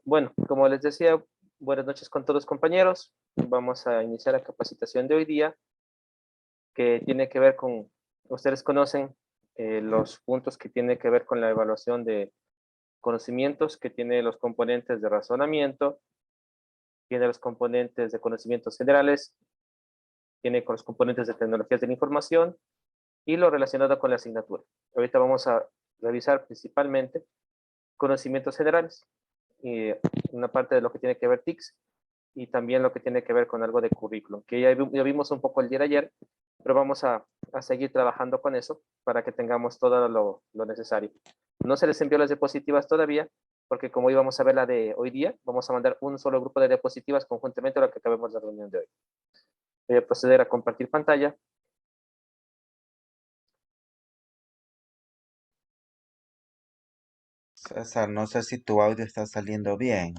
Bueno, como les decía, buenas noches con todos compañeros. Vamos a iniciar la capacitación de hoy día, que tiene que ver con, ustedes conocen los puntos que tiene que ver con la evaluación de conocimientos, que tiene los componentes de razonamiento, tiene los componentes de conocimientos generales, tiene con los componentes de tecnologías de la información y lo relacionado con la asignatura. Ahorita vamos a revisar principalmente conocimientos generales, y una parte de lo que tiene que ver TICS, y también lo que tiene que ver con algo de currículum, que ya vimos un poco el día de ayer, pero vamos a seguir trabajando con eso para que tengamos todo lo necesario. No se les envió las diapositivas todavía, porque como íbamos a ver la de hoy día, vamos a mandar un solo grupo de diapositivas conjuntamente a lo que acabemos la reunión de hoy. Voy a proceder a compartir pantalla. César, no sé si tu audio está saliendo bien.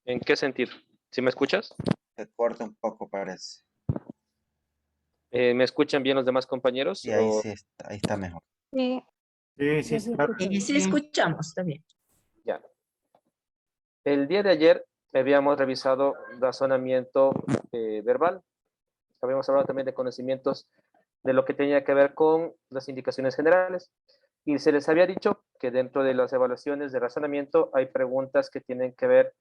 ¿En qué sentido? ¿Sí me escuchas? Te corta un poco, parece. ¿Me escuchan bien los demás compañeros? Y ahí sí está, ahí está mejor. Sí, Sí, sí, ya se está escucha bien. Sí, escuchamos, está bien. Ya. El día de ayer habíamos revisado razonamiento verbal. Habíamos hablado también de conocimientos de lo que tenía que ver con las indicaciones generales. Y se les había dicho que dentro de las evaluaciones de razonamiento hay preguntas que tienen que ver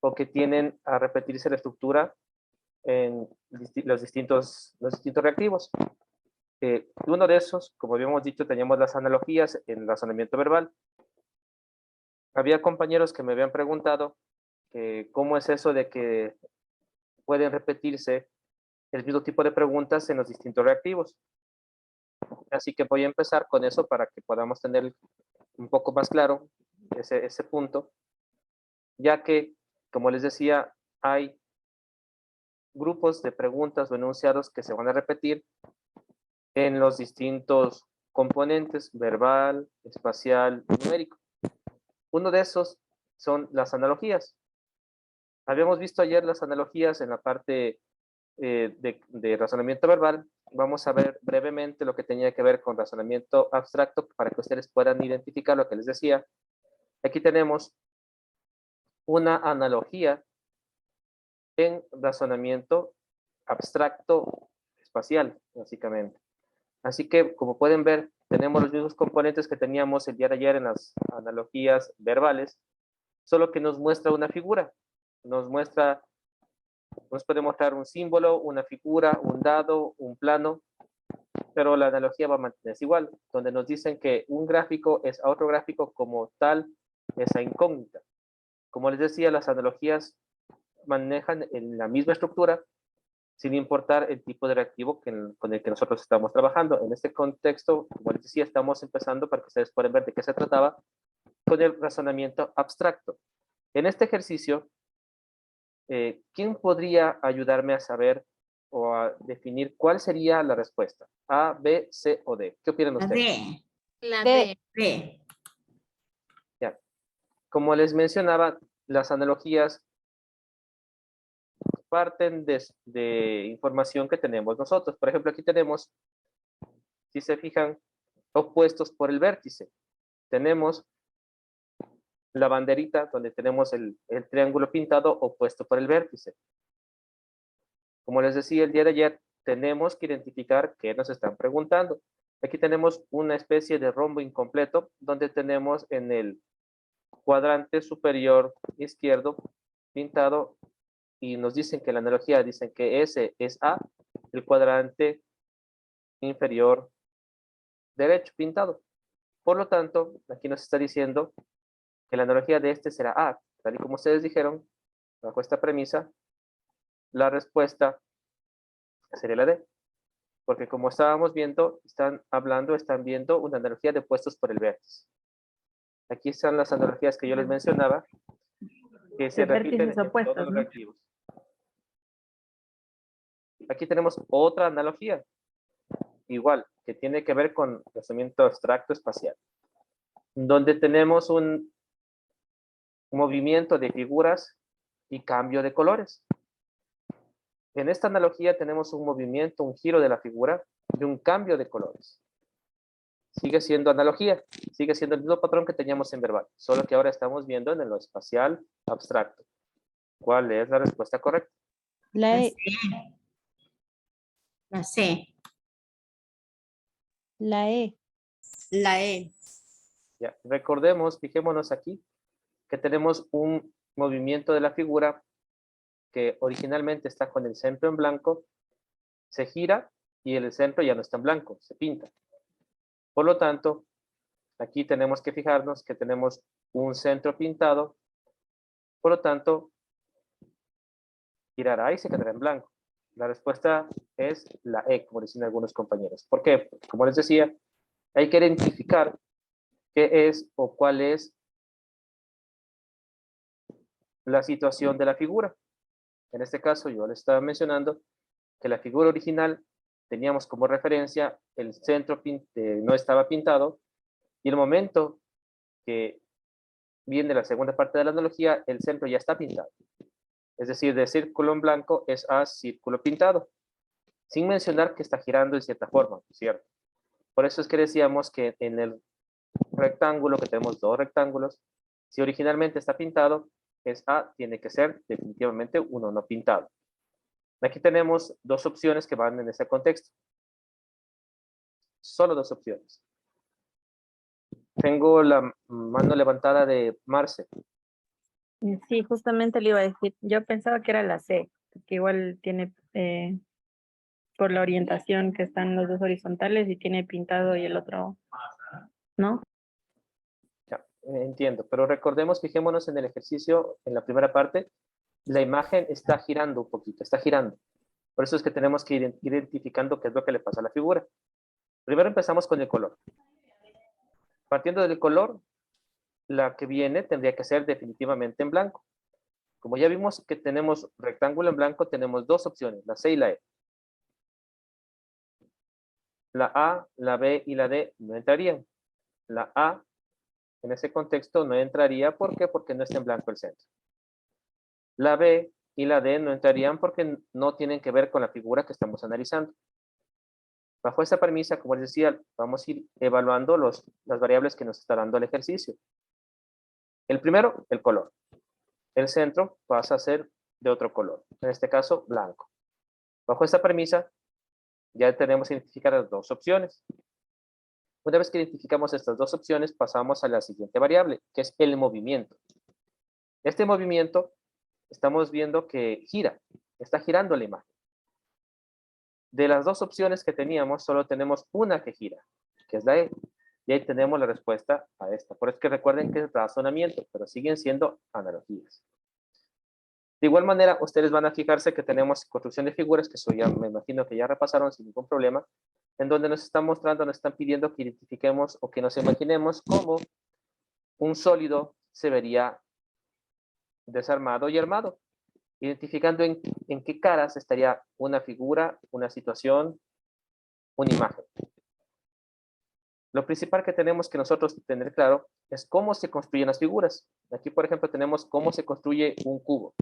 o que tienen a repetirse la estructura en los distintos reactivos. Uno de esos, como habíamos dicho, teníamos las analogías en razonamiento verbal. Había compañeros que me habían preguntado cómo es eso de que pueden repetirse el mismo tipo de preguntas en los distintos reactivos. Así que voy a empezar con eso para que podamos tener un poco más claro ese punto, ya que, como les decía, hay grupos de preguntas o enunciados que se van a repetir en los distintos componentes, verbal, espacial, numérico. Uno de esos son las analogías. Habíamos visto ayer las analogías en la parte de razonamiento verbal. Vamos a ver brevemente lo que tenía que ver con razonamiento abstracto para que ustedes puedan identificar lo que les decía. Aquí tenemos una analogía en razonamiento abstracto espacial, básicamente. Así que, como pueden ver, tenemos los mismos componentes que teníamos el día de ayer en las analogías verbales, solo que nos muestra una figura, nos puede mostrar un símbolo, una figura, un dado, un plano, pero la analogía va a mantenerse igual, donde nos dicen que un gráfico es a otro gráfico como tal esa incógnita. Como les decía, las analogías manejan en la misma estructura, sin importar el tipo de reactivo con el que nosotros estamos trabajando. En este contexto, como les decía, estamos empezando para que ustedes puedan ver de qué se trataba con el razonamiento abstracto. En este ejercicio, ¿quién podría ayudarme a saber o a definir cuál sería la respuesta? A, B, C o D. ¿Qué opinan La ustedes? D. La D. D. Ya. Como les mencionaba, las analogías parten de información que tenemos nosotros. Por ejemplo, aquí tenemos, si se fijan, opuestos por el vértice. Tenemos la banderita donde tenemos el triángulo pintado opuesto por el vértice. Como les decía el día de ayer, tenemos que identificar qué nos están preguntando. Aquí tenemos una especie de rombo incompleto donde tenemos en el cuadrante superior izquierdo pintado y nos dicen que la analogía dicen que ese es A, el cuadrante inferior derecho pintado. Por lo tanto, aquí nos está diciendo que la analogía de este será A. Tal y como ustedes dijeron, bajo esta premisa, la respuesta sería la D. Porque como estábamos viendo, están viendo una analogía de opuestos por el vértice. Aquí están las analogías que yo les mencionaba, que se De repiten vértices en todos opuestos, los ¿no? reactivos. Aquí tenemos otra analogía, igual, que tiene que ver con razonamiento abstracto espacial, donde tenemos un movimiento de figuras y cambio de colores. En esta analogía tenemos un movimiento, un giro de la figura y un cambio de colores. Sigue siendo analogía, sigue siendo el mismo patrón que teníamos en verbal, solo que ahora estamos viendo en lo espacial abstracto. ¿Cuál es la respuesta correcta? La La E. C. La C. La E. La E. Ya, recordemos, fijémonos aquí, que tenemos un movimiento de la figura que originalmente está con el centro en blanco, se gira y el centro ya no está en blanco, se pinta. Por lo tanto, aquí tenemos que fijarnos que tenemos un centro pintado, por lo tanto, girará y se quedará en blanco. La respuesta es la E, como dicen algunos compañeros. ¿Por qué? Porque, como les decía, hay que identificar qué es o cuál es la situación de la figura. En este caso, yo les estaba mencionando que la figura original teníamos como referencia el centro no estaba pintado y el momento que viene la segunda parte de la analogía, el centro ya está pintado. Es decir, de círculo en blanco es a círculo pintado, sin mencionar que está girando en cierta forma, ¿cierto? Por eso es que decíamos que en el rectángulo, que tenemos dos rectángulos, si originalmente está pintado, es A, tiene que ser definitivamente uno no pintado. Aquí tenemos dos opciones que van en ese contexto. Solo dos opciones. Tengo la mano levantada de Marce. Sí, justamente le iba a decir, yo pensaba que era la C, que igual tiene, por la orientación que están los dos horizontales y tiene pintado y el otro, ¿no? Ya, entiendo, pero recordemos, fijémonos en el ejercicio, en la primera parte, la imagen está girando un poquito, está girando. Por eso es que tenemos que ir identificando qué es lo que le pasa a la figura. Primero empezamos con el color. Partiendo del color, la que viene tendría que ser definitivamente en blanco. Como ya vimos que tenemos rectángulo en blanco, tenemos dos opciones, la C y la E. La A, la B y la D no entrarían. La A, en ese contexto, no entraría. ¿Por qué? Porque no está en blanco el centro. La B y la D no entrarían porque no tienen que ver con la figura que estamos analizando. Bajo esta premisa, como les decía, vamos a ir evaluando las variables que nos está dando el ejercicio. El primero, el color. El centro pasa a ser de otro color, en este caso blanco. Bajo esta premisa, ya tenemos identificadas dos opciones. Una vez que identificamos estas dos opciones, pasamos a la siguiente variable, que es el movimiento. Este movimiento, estamos viendo que gira, está girando la imagen. De las dos opciones que teníamos, solo tenemos una que gira, que es la E. Y ahí tenemos la respuesta a esta. Por eso es que recuerden que es razonamiento, pero siguen siendo analogías. De igual manera, ustedes van a fijarse que tenemos construcción de figuras, que eso ya me imagino que ya repasaron sin ningún problema, en donde nos están mostrando, nos están pidiendo que identifiquemos o que nos imaginemos cómo un sólido se vería desarmado y armado, identificando en qué caras estaría una figura, una situación, una imagen. Lo principal que tenemos que nosotros tener claro es cómo se construyen las figuras. Aquí, por ejemplo, tenemos cómo se construye un cubo.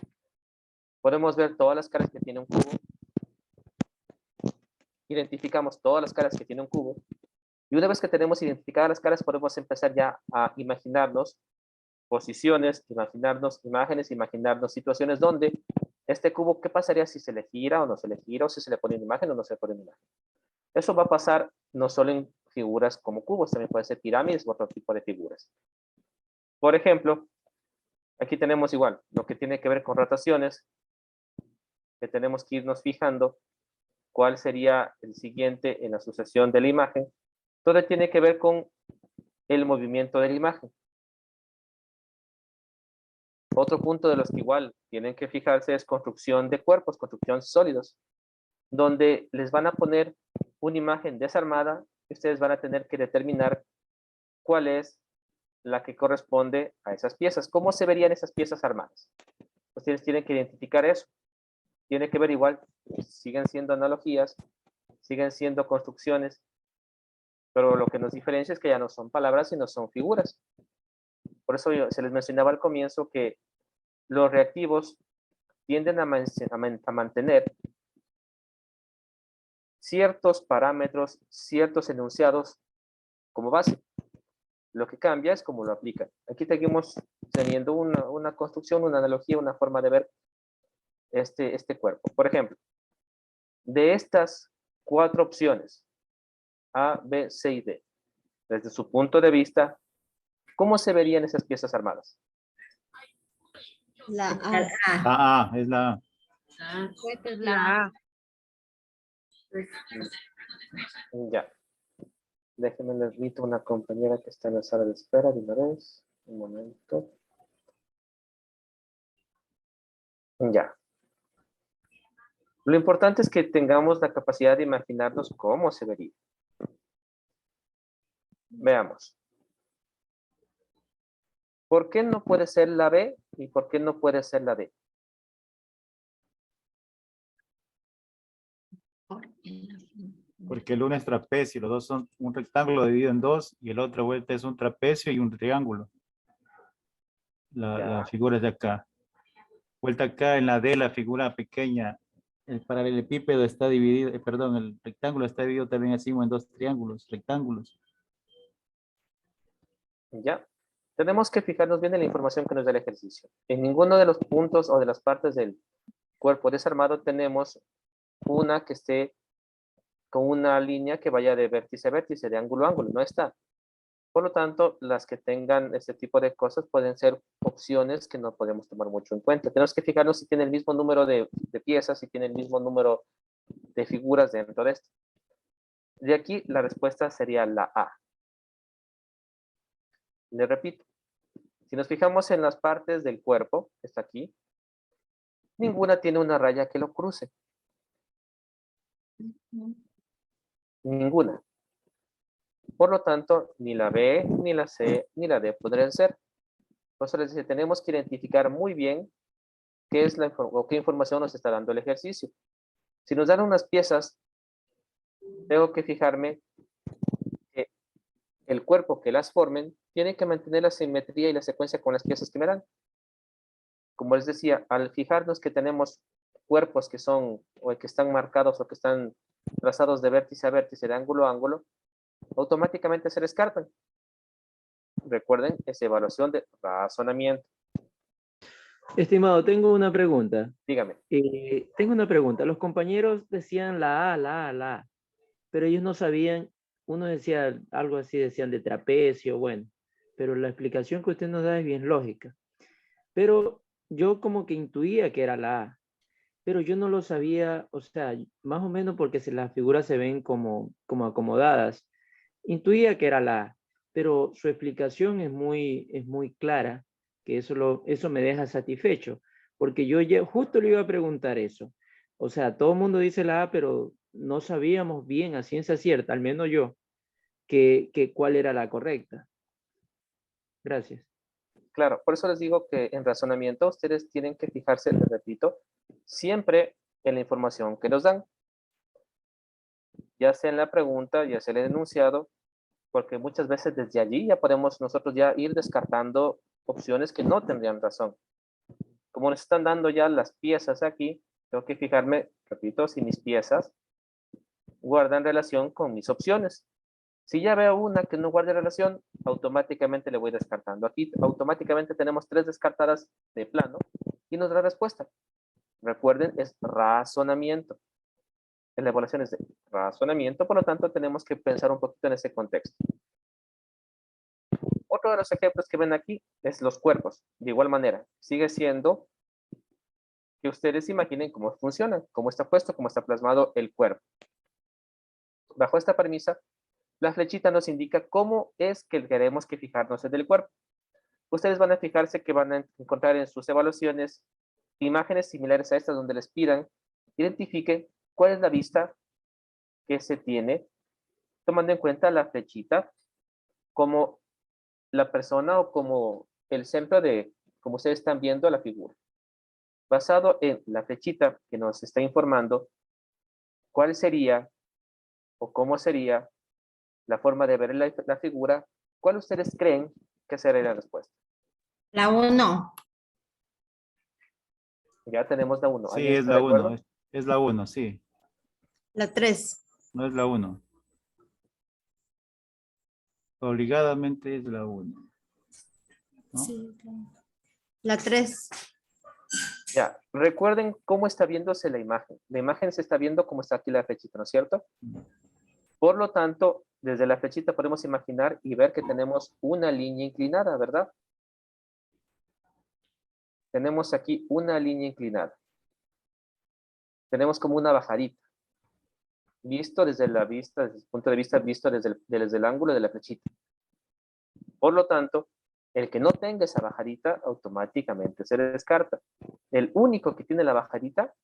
Podemos ver todas las caras que tiene un cubo. Identificamos todas las caras que tiene un cubo. Y una vez que tenemos identificadas las caras, podemos empezar ya a imaginarnos posiciones, imaginarnos imágenes, imaginarnos situaciones donde este cubo, ¿qué pasaría si se le gira o no se le gira, o si se le pone una imagen o no se le pone una imagen? Eso va a pasar no solo en figuras como cubos, también puede ser pirámides u otro tipo de figuras. Por ejemplo, aquí tenemos igual lo que tiene que ver con rotaciones, que tenemos que irnos fijando cuál sería el siguiente en la sucesión de la imagen. Todo tiene que ver con el movimiento de la imagen. Otro punto de los que igual tienen que fijarse es construcción de cuerpos, construcción sólidos, donde les van a poner una imagen desarmada y ustedes van a tener que determinar cuál es la que corresponde a esas piezas. ¿Cómo se verían esas piezas armadas? Ustedes tienen que identificar eso. Tiene que ver igual, siguen siendo analogías, siguen siendo construcciones, pero lo que nos diferencia es que ya no son palabras, sino son figuras. Por eso se les mencionaba al comienzo que los reactivos tienden a mantener ciertos parámetros, ciertos enunciados como base. Lo que cambia es cómo lo aplican. Aquí seguimos teniendo una construcción, una analogía, una forma de ver este cuerpo. Por ejemplo, de estas 4 opciones, A, B, C y D, desde su punto de vista, ¿cómo se verían esas piezas armadas? La A. La A, es la A. Esta es La A. Ya. Déjenme le invito a una compañera que está en la sala de espera de una vez. Un momento. Ya. Lo importante es que tengamos la capacidad de imaginarnos cómo se vería. Veamos. ¿Por qué no puede ser la B y por qué no puede ser la D? Porque el uno es trapecio, los dos son un rectángulo dividido en dos y el otro vuelta es un trapecio y un triángulo. La Ya. figura es de acá. Vuelta acá en la D, la figura pequeña, el paralelepípedo está dividido, perdón, el rectángulo está dividido también así en dos triángulos, rectángulos. Ya. Tenemos que fijarnos bien en la información que nos da el ejercicio. En ninguno de los puntos o de las partes del cuerpo desarmado tenemos una que esté con una línea que vaya de vértice a vértice, de ángulo a ángulo. No está. Por lo tanto, las que tengan este tipo de cosas pueden ser opciones que no podemos tomar mucho en cuenta. Tenemos que fijarnos si tiene el mismo número de piezas, si tiene el mismo número de figuras dentro de esto. De aquí, la respuesta sería la A. Le repito, si nos fijamos en las partes del cuerpo, que está aquí, ninguna tiene una raya que lo cruce. Ninguna. Por lo tanto, ni la B, ni la C, ni la D podrían ser. Por eso les decía, tenemos que identificar muy bien qué es o qué información nos está dando el ejercicio. Si nos dan unas piezas, tengo que fijarme que el cuerpo que las formen tiene que mantener la simetría y la secuencia con las piezas que me dan. Como les decía, al fijarnos que tenemos cuerpos que son o que están marcados o que están trazados de vértice a vértice, de ángulo a ángulo, automáticamente se descartan. Recuerden, es evaluación de razonamiento. Estimado, tengo una pregunta. Dígame. Tengo una pregunta. Los compañeros decían la A, la A, la A, pero ellos no sabían, uno decía algo así, decían de trapecio, bueno, pero la explicación que usted nos da es bien lógica. Pero yo como que intuía que era la A, pero yo no lo sabía, o sea, más o menos porque las figuras se ven como acomodadas. Intuía que era la A, pero su explicación es muy clara, que eso me deja satisfecho, porque yo ya justo le iba a preguntar eso. O sea, todo el mundo dice la A, pero no sabíamos bien a ciencia cierta, al menos yo, que cuál era la correcta. Gracias. Claro, por eso les digo que en razonamiento ustedes tienen que fijarse, les repito, siempre en la información que nos dan. Ya sea en la pregunta, ya sea en el enunciado, porque muchas veces desde allí ya podemos nosotros ya ir descartando opciones que no tendrían razón. Como nos están dando ya las piezas aquí, tengo que fijarme, repito, si mis piezas guardan relación con mis opciones. Si ya veo una que no guarde relación, automáticamente le voy descartando. Aquí automáticamente tenemos 3 descartadas de plano y nos da la respuesta. Recuerden, es razonamiento. En la evaluación es de razonamiento, por lo tanto tenemos que pensar un poquito en ese contexto. Otro de los ejemplos que ven aquí es los cuerpos. De igual manera, sigue siendo que ustedes imaginen cómo funciona, cómo está puesto, cómo está plasmado el cuerpo. Bajo esta premisa, la flechita nos indica cómo es que queremos que fijarnos en el cuerpo. Ustedes van a fijarse que van a encontrar en sus evaluaciones imágenes similares a estas donde les pidan identifiquen cuál es la vista que se tiene tomando en cuenta la flechita como la persona o como el centro de, como ustedes están viendo la figura. Basado en la flechita que nos está informando cuál sería o cómo sería la forma de ver la figura, ¿cuál ustedes creen que será la respuesta? La 1. Ya tenemos la 1. Sí, es la 1, es la 1, sí. La 3. No es la 1. Obligadamente es la 1. ¿no? Sí, claro. La 3. Ya, recuerden cómo está viéndose la imagen. La imagen se está viendo como está aquí la flechita, ¿no es cierto? Por lo tanto, desde la flechita podemos imaginar y ver que tenemos una línea inclinada, ¿verdad? Tenemos aquí una línea inclinada. Tenemos como una bajadita. Visto desde la vista, desde el punto de vista visto desde el ángulo de la flechita. Por lo tanto, el que no tenga esa bajadita automáticamente se descarta. El único que tiene la bajadita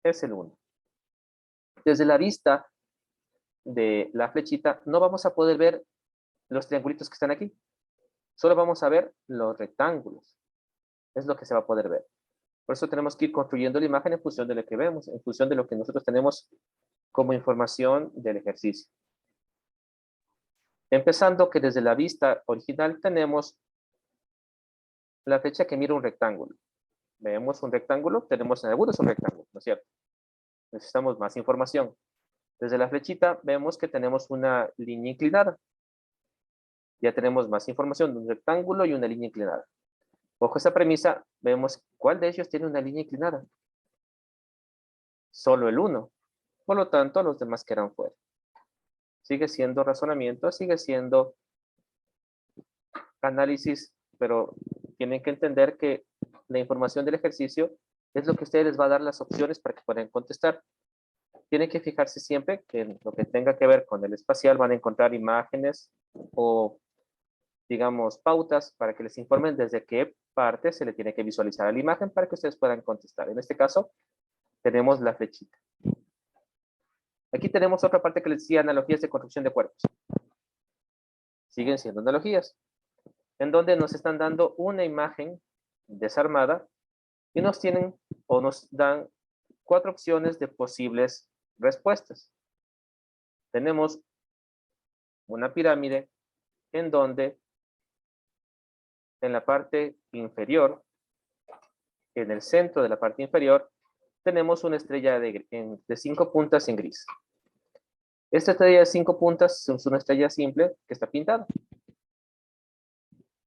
es el 1. Desde la vista de la flechita no vamos a poder ver los triangulitos que están aquí. Solo vamos a ver los rectángulos. Es lo que se va a poder ver. Por eso tenemos que ir construyendo la imagen en función de lo que vemos, en función de lo que nosotros tenemos como información del ejercicio. Empezando que desde la vista original tenemos la flecha que mira un rectángulo. Vemos un rectángulo, tenemos en el es un rectángulo, ¿no es cierto? Necesitamos más información. Desde la flechita vemos que tenemos una línea inclinada. Ya tenemos más información de un rectángulo y una línea inclinada. Bajo esta premisa, vemos cuál de ellos tiene una línea inclinada. Solo el 1. Por lo tanto, los demás quedan fuera. Sigue siendo razonamiento, sigue siendo análisis, pero tienen que entender que la información del ejercicio es lo que a ustedes les va a dar las opciones para que puedan contestar. Tienen que fijarse siempre que en lo que tenga que ver con el espacial van a encontrar imágenes o, digamos, pautas para que les informen desde qué parte se le tiene que visualizar a la imagen para que ustedes puedan contestar. En este caso, tenemos la flechita. Aquí tenemos otra parte que les decía analogías de construcción de cuerpos. Siguen siendo analogías, en donde nos están dando una imagen desarmada y nos tienen o nos dan 4 opciones de posibles respuestas. Tenemos una pirámide en donde en la parte inferior, en el centro de la parte inferior, tenemos una estrella de 5 puntas en gris. Esta estrella de 5 puntas es una estrella simple que está pintada.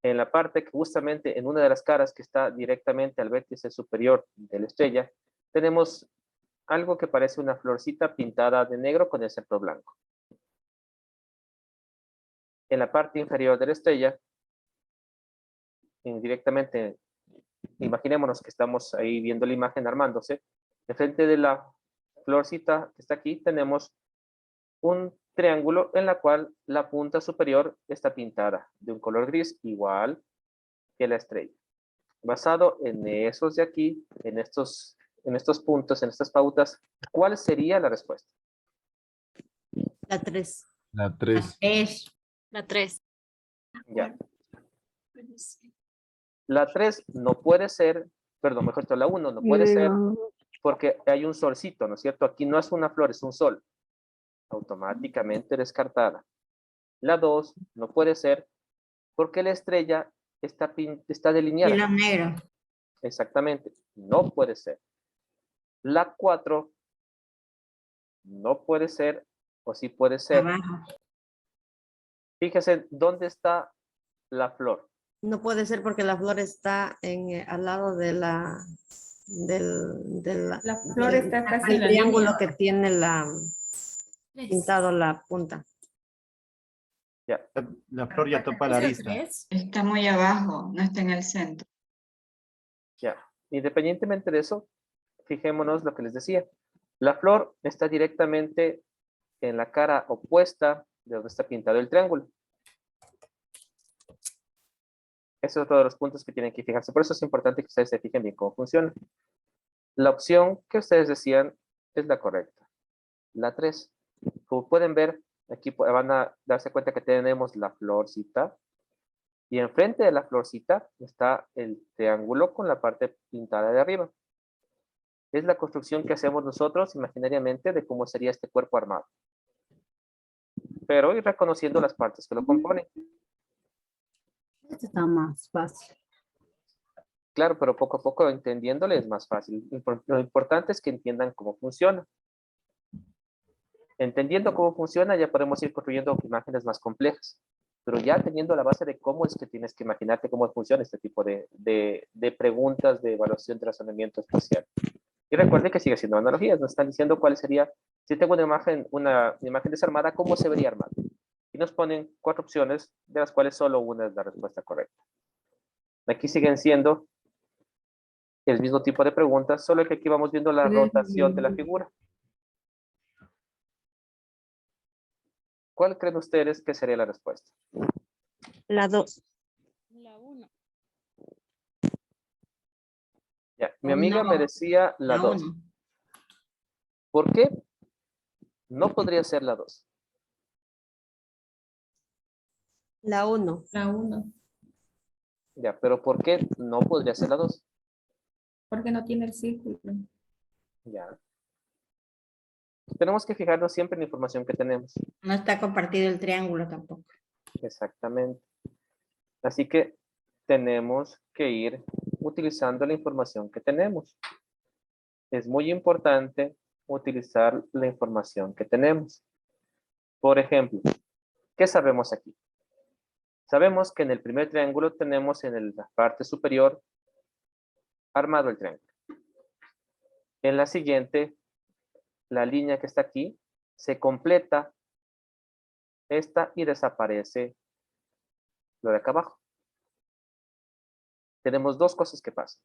En la parte que justamente en una de las caras que está directamente al vértice superior de la estrella, tenemos algo que parece una florcita pintada de negro con el centro blanco. En la parte inferior de la estrella, indirectamente, imaginémonos que estamos ahí viendo la imagen armándose, enfrente de la florcita que está aquí, tenemos un triángulo en la cual la punta superior está pintada de un color gris igual que la estrella. Basado en esos de aquí, en estos puntos, en estas pautas, ¿cuál sería la respuesta? La 3. La 3. La 3. Ya. La 3 no puede ser, perdón, mejor dicho, la 1 no puede ser porque hay un solcito, ¿no es cierto? Aquí no es una flor, es un sol. Automáticamente descartada. La 2 no puede ser porque la estrella está delineada. Y la negra. Exactamente, no puede ser. La 4 no puede ser o sí puede ser. Abajo. Fíjese dónde está la flor. No puede ser porque la flor está al lado de la La flor está casi en el la triángulo línea. que tiene pintado la punta. Ya, La flor ya topa la arista. Está muy abajo, no está en el centro. ya. Independientemente de eso, fijémonos lo que les decía. La flor está directamente en la cara opuesta de donde está pintado el triángulo. Ese es otro de los puntos que tienen que fijarse. Por eso es importante que ustedes se fijen bien cómo funciona. La opción que ustedes decían es la correcta. La 3. Como pueden ver, aquí van a darse cuenta que tenemos la florcita. Y enfrente de la florcita está el triángulo con la parte pintada de arriba. Es la construcción que hacemos nosotros imaginariamente de cómo sería este cuerpo armado. Pero ir reconociendo las partes que lo componen. Este está más fácil. Claro, pero poco a poco entendiéndole es más fácil. Lo importante es que entiendan cómo funciona. Entendiendo cómo funciona, ya podemos ir construyendo imágenes más complejas. pero ya teniendo la base de cómo es que tienes que imaginarte cómo funciona este tipo de preguntas de evaluación de razonamiento espacial. Y recuerde que sigue siendo analogías, nos están diciendo cuál sería, si tengo una imagen desarmada, ¿cómo se vería armada? Y nos ponen 4 opciones, de las cuales solo una es la respuesta correcta. Aquí siguen siendo el mismo tipo de preguntas, solo que aquí vamos viendo la rotación de la figura. ¿Cuál creen ustedes que sería la respuesta? La 2. La 1. Ya, mi amiga me No, decía la 2. 1. ¿Por qué no podría ser la 2? La 1. La 1. Ya, pero ¿por qué no podría ser la 2? Porque no tiene el círculo. Ya. Tenemos que fijarnos siempre en la información que tenemos. No está compartido el triángulo tampoco. Exactamente. Así que tenemos que ir utilizando la información que tenemos. Es muy importante utilizar la información que tenemos. Por ejemplo, ¿qué sabemos aquí? Sabemos que en el primer triángulo tenemos en la parte superior armado el triángulo. En la siguiente, la línea que está aquí, se completa esta y desaparece lo de acá abajo. Tenemos 2 cosas que pasan.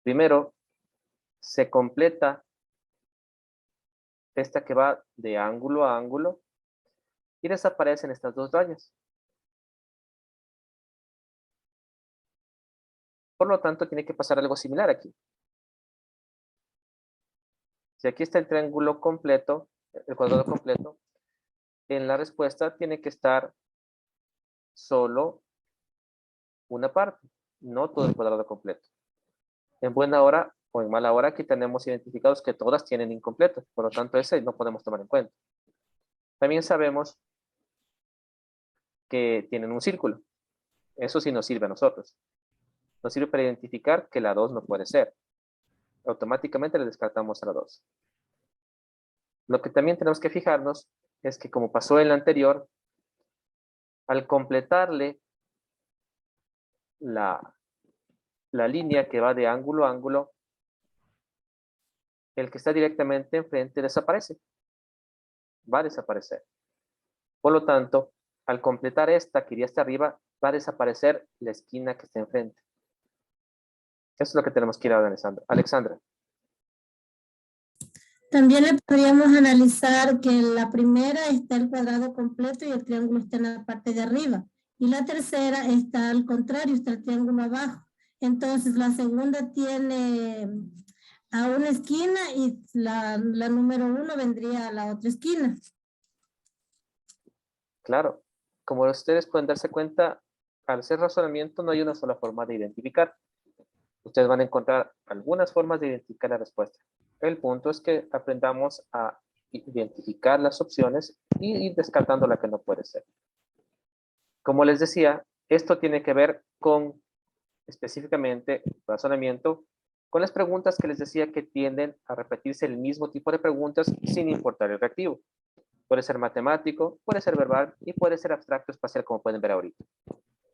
Primero, se completa esta que va de ángulo a ángulo y desaparecen estas 2 rayas. Por lo tanto, tiene que pasar algo similar aquí. Si aquí está el triángulo completo, el cuadrado completo, en la respuesta tiene que estar solo una parte, no todo el cuadrado completo. En buena hora o en mala hora, aquí tenemos identificados que todas tienen incompleto, por lo tanto ese no podemos tomar en cuenta. También sabemos que tienen un círculo. Eso sí nos sirve a nosotros. Nos sirve para identificar que la 2 no puede ser. Automáticamente le descartamos a la 2. Lo que también tenemos que fijarnos es que como pasó en la anterior, al completarle la línea que va de ángulo a ángulo, el que está directamente enfrente desaparece. Va a desaparecer. Por lo tanto, al completar esta que iría hasta arriba, va a desaparecer la esquina que está enfrente. Eso es lo que tenemos que ir analizando. Alexandra. También le podríamos analizar que en la primera está el cuadrado completo y el triángulo está en la parte de arriba. Y la tercera está al contrario, está el triángulo abajo. Entonces la segunda tiene a una esquina y la número 1 vendría a la otra esquina. Claro, como ustedes pueden darse cuenta, al hacer razonamiento no hay una sola forma de identificar. Ustedes van a encontrar algunas formas de identificar la respuesta. El punto es que aprendamos a identificar las opciones y ir descartando la que no puede ser. Como les decía, esto tiene que ver con específicamente razonamiento, con las preguntas que les decía que tienden a repetirse el mismo tipo de preguntas sin importar el reactivo. Puede ser matemático, puede ser verbal y puede ser abstracto espacial, como pueden ver ahorita.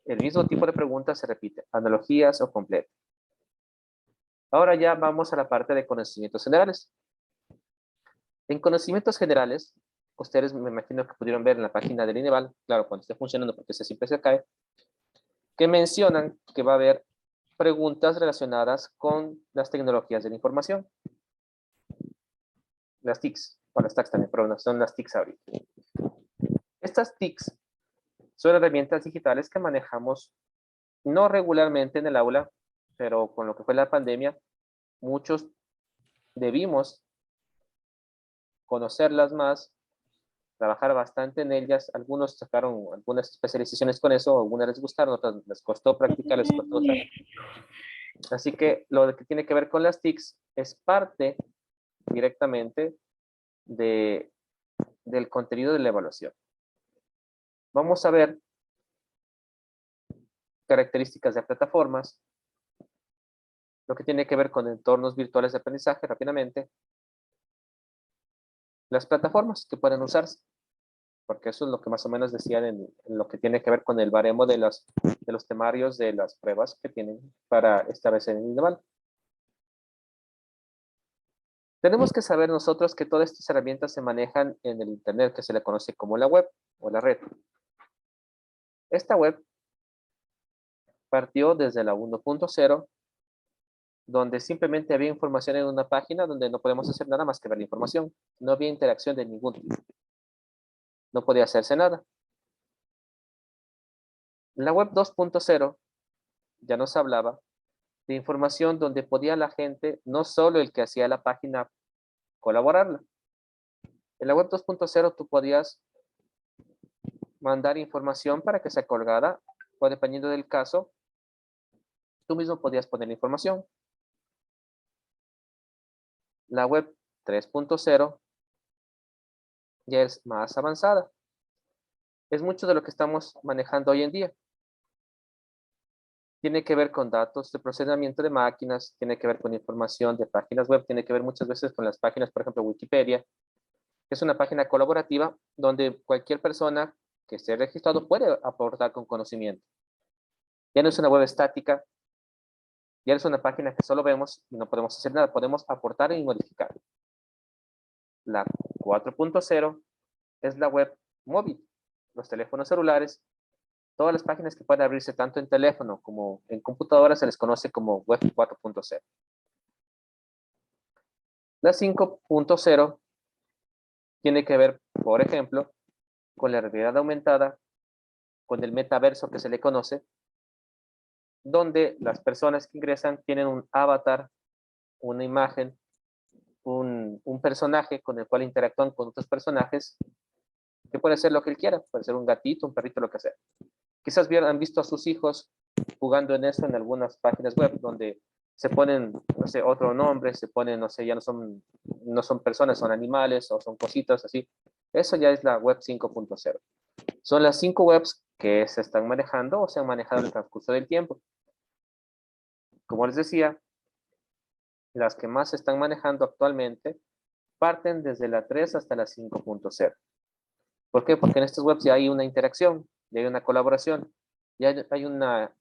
El mismo tipo de preguntas se repite, analogías o completo. Ahora ya vamos a la parte de conocimientos generales. En conocimientos generales, ustedes me imagino que pudieron ver en la página del INEVAL, claro, cuando esté funcionando porque ese siempre se cae, que mencionan que va a haber preguntas relacionadas con las tecnologías de la información. Las TICs, o las TACs también, pero no son las TICs ahorita. Estas TICs son herramientas digitales que manejamos no regularmente en el aula, pero con lo que fue la pandemia, muchos debimos conocerlas más, trabajar bastante en ellas. Algunos sacaron algunas especializaciones con eso, algunas les gustaron, otras les costó practicar, les costó usar. Así que lo que tiene que ver con las TICs es parte directamente del contenido de la evaluación. Vamos a ver características de plataformas, lo que tiene que ver con entornos virtuales de aprendizaje rápidamente, las plataformas que pueden usarse. porque eso es lo que más o menos decían en lo que tiene que ver con el baremo de los temarios de las pruebas que tienen para establecer el individual. Tenemos que saber nosotros que todas estas herramientas se manejan en el Internet, que se le conoce como la web o la red. Esta web partió desde la 1.0, donde simplemente había información en una página donde no podemos hacer nada más que ver la información. No había interacción de ningún tipo. No podía hacerse nada. La web 2.0 ya nos hablaba de información donde podía la gente, no solo el que hacía la página, colaborarla. En la web 2.0 tú podías mandar información para que sea colgada, o dependiendo del caso, tú mismo podías poner la información. La web 3.0 ya es más avanzada. Es mucho de lo que estamos manejando hoy en día. Tiene que ver con datos de procesamiento de máquinas, tiene que ver con información de páginas web, tiene que ver muchas veces con las páginas, por ejemplo, Wikipedia, que es una página colaborativa donde cualquier persona que esté registrado puede aportar con conocimiento. Ya no es una web estática, ya es una página que solo vemos y no podemos hacer nada, podemos aportar y modificar. La 4.0 es la web móvil, los teléfonos celulares, todas las páginas que pueden abrirse tanto en teléfono como en computadora se les conoce como web 4.0. La 5.0 tiene que ver, por ejemplo, con la realidad aumentada, con el metaverso que se le conoce, donde las personas que ingresan tienen un avatar, una imagen, un personaje con el cual interactúan con otros personajes, que puede ser lo que él quiera, puede ser un gatito, un perrito, lo que sea. Quizás han visto a sus hijos jugando en eso en algunas páginas web, donde se ponen, no sé, otro nombre, se ponen, no sé, ya no son personas, son animales o son cositas así. Eso ya es la web 5.0. Son las 5 webs que se están manejando o se han manejado en el transcurso del tiempo. Como les decía, las que más se están manejando actualmente parten desde la 3 hasta la 5.0. ¿Por qué? Porque en estas webs ya hay una interacción, ya hay una colaboración, ya hay una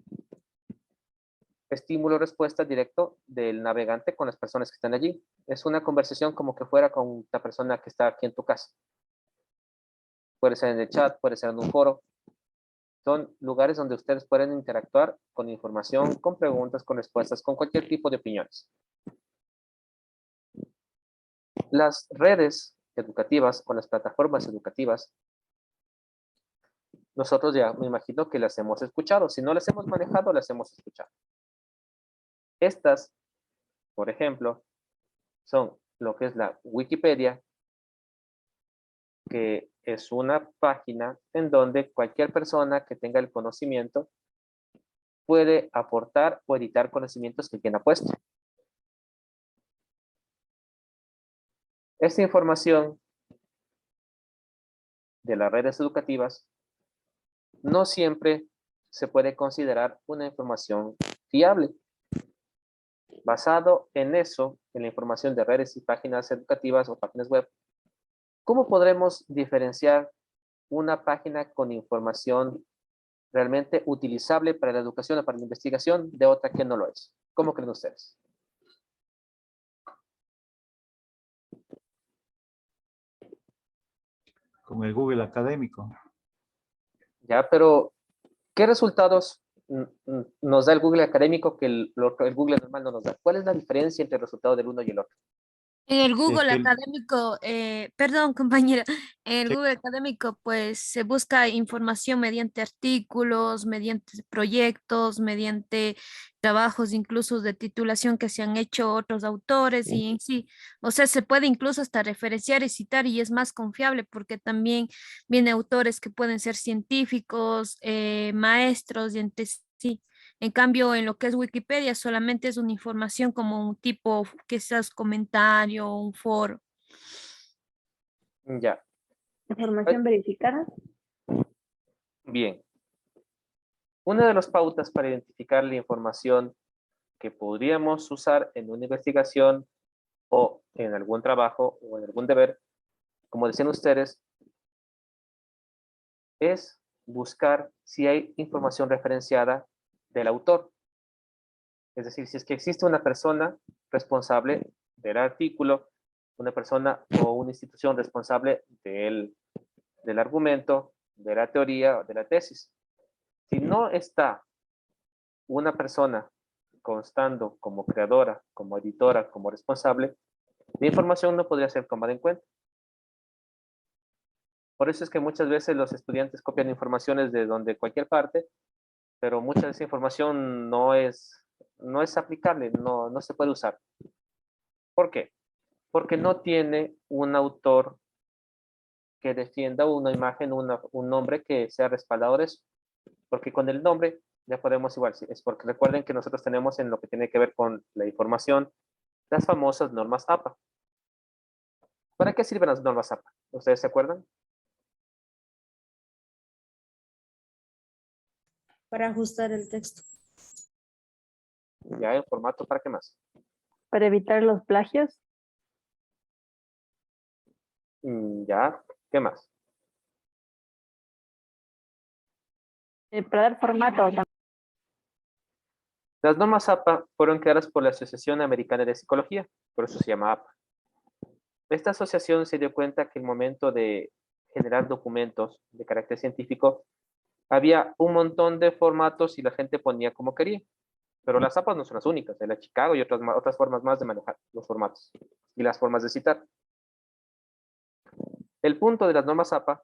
estímulo-respuesta directo del navegante con las personas que están allí. Es una conversación como que fuera con la persona que está aquí en tu casa. Puede ser en el chat, puede ser en un foro. Son lugares donde ustedes pueden interactuar con información, con preguntas, con respuestas, con cualquier tipo de opiniones. Las redes educativas o las plataformas educativas, nosotros ya me imagino que las hemos escuchado. Si no las hemos manejado, las hemos escuchado. Estas, por ejemplo, son lo que es la Wikipedia, que es una página en donde cualquier persona que tenga el conocimiento puede aportar o editar conocimientos que quien ha puesto. Esta información de las redes educativas no siempre se puede considerar una información fiable. Basado en eso, en la información de redes y páginas educativas o páginas web, ¿cómo podremos diferenciar una página con información realmente utilizable para la educación o para la investigación de otra que no lo es? ¿Cómo creen ustedes? Con el Google académico. Ya, pero ¿qué resultados nos da el Google académico que el Google normal no nos da? ¿Cuál es la diferencia entre el resultado del uno y el otro? En el Google que- Académico, perdón compañera, en el Sí. Google Académico pues se busca información mediante artículos, mediante proyectos, mediante trabajos incluso de titulación que se han hecho otros autores y en sí, o sea, se puede incluso hasta referenciar y citar y es más confiable porque también viene autores que pueden ser científicos, maestros y entre sí. En cambio, en lo que es Wikipedia, solamente es una información como un tipo, quizás comentario, un foro. Ya, Información verificada. bien. Una de las pautas para identificar la información que podríamos usar en una investigación o en algún trabajo o en algún deber, como decían ustedes, es buscar si hay información referenciada del autor. Es decir, si es que existe una persona responsable del artículo, una persona o una institución responsable del argumento, de la teoría, de la tesis. Si no está una persona constando como creadora, como editora, como responsable, la información no podría ser tomada en cuenta. Por eso es que muchas veces los estudiantes copian informaciones de cualquier parte, pero mucha de esa información no es aplicable, no se puede usar. ¿Por qué? Porque no tiene un autor que defienda una imagen, un nombre que sea respaldador de eso. Porque con el nombre ya podemos igual, es porque recuerden que nosotros tenemos en lo que tiene que ver con la información las famosas normas APA. ¿Para qué sirven las normas APA? ¿Ustedes se acuerdan? Para ajustar el texto. Ya en formato, ¿para qué más? Para evitar los plagios. Ya, ¿qué más? Para dar formato. Las normas APA fueron creadas por la Asociación Americana de Psicología, por eso se llama APA. Esta asociación se dio cuenta que el momento de generar documentos de carácter científico había un montón de formatos y la gente ponía como quería. Pero las APAs no son las únicas, de la Chicago y otras formas más de manejar los formatos y las formas de citar. El punto de las normas APA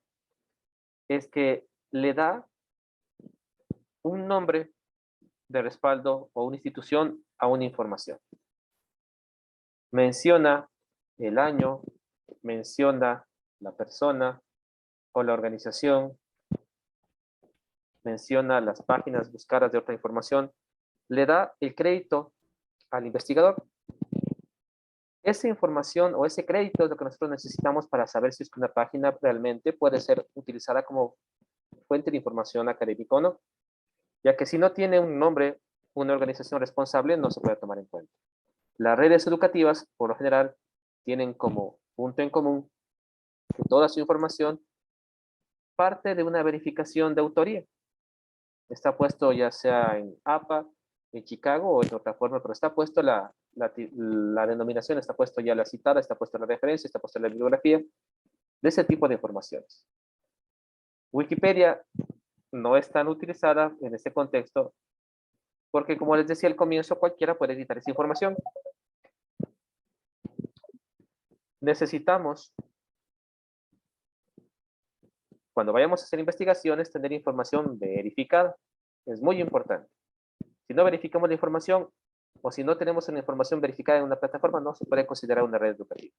es que le da un nombre de respaldo o una institución a una información. Menciona el año, menciona la persona o la organización, menciona las páginas buscadas de otra información, le da el crédito al investigador. Esa información o ese crédito es lo que nosotros necesitamos para saber si es que una página realmente puede ser utilizada como fuente de información académica o no, ya que si no tiene un nombre, una organización responsable, no se puede tomar en cuenta. Las redes educativas, por lo general, tienen como punto en común que toda su información parte de una verificación de autoría. Está puesto ya sea en APA, en Chicago o en otra forma, pero está puesto la denominación, está puesto ya la citada, está puesto la referencia, está puesta la bibliografía de ese tipo de informaciones. Wikipedia no es tan utilizada en este contexto porque, como les decía al comienzo, cualquiera puede editar esa información. Necesitamos, cuando vayamos a hacer investigaciones, tener información verificada. Es muy importante. Si no verificamos la información o si no tenemos una información verificada en una plataforma, no se puede considerar una red educativa.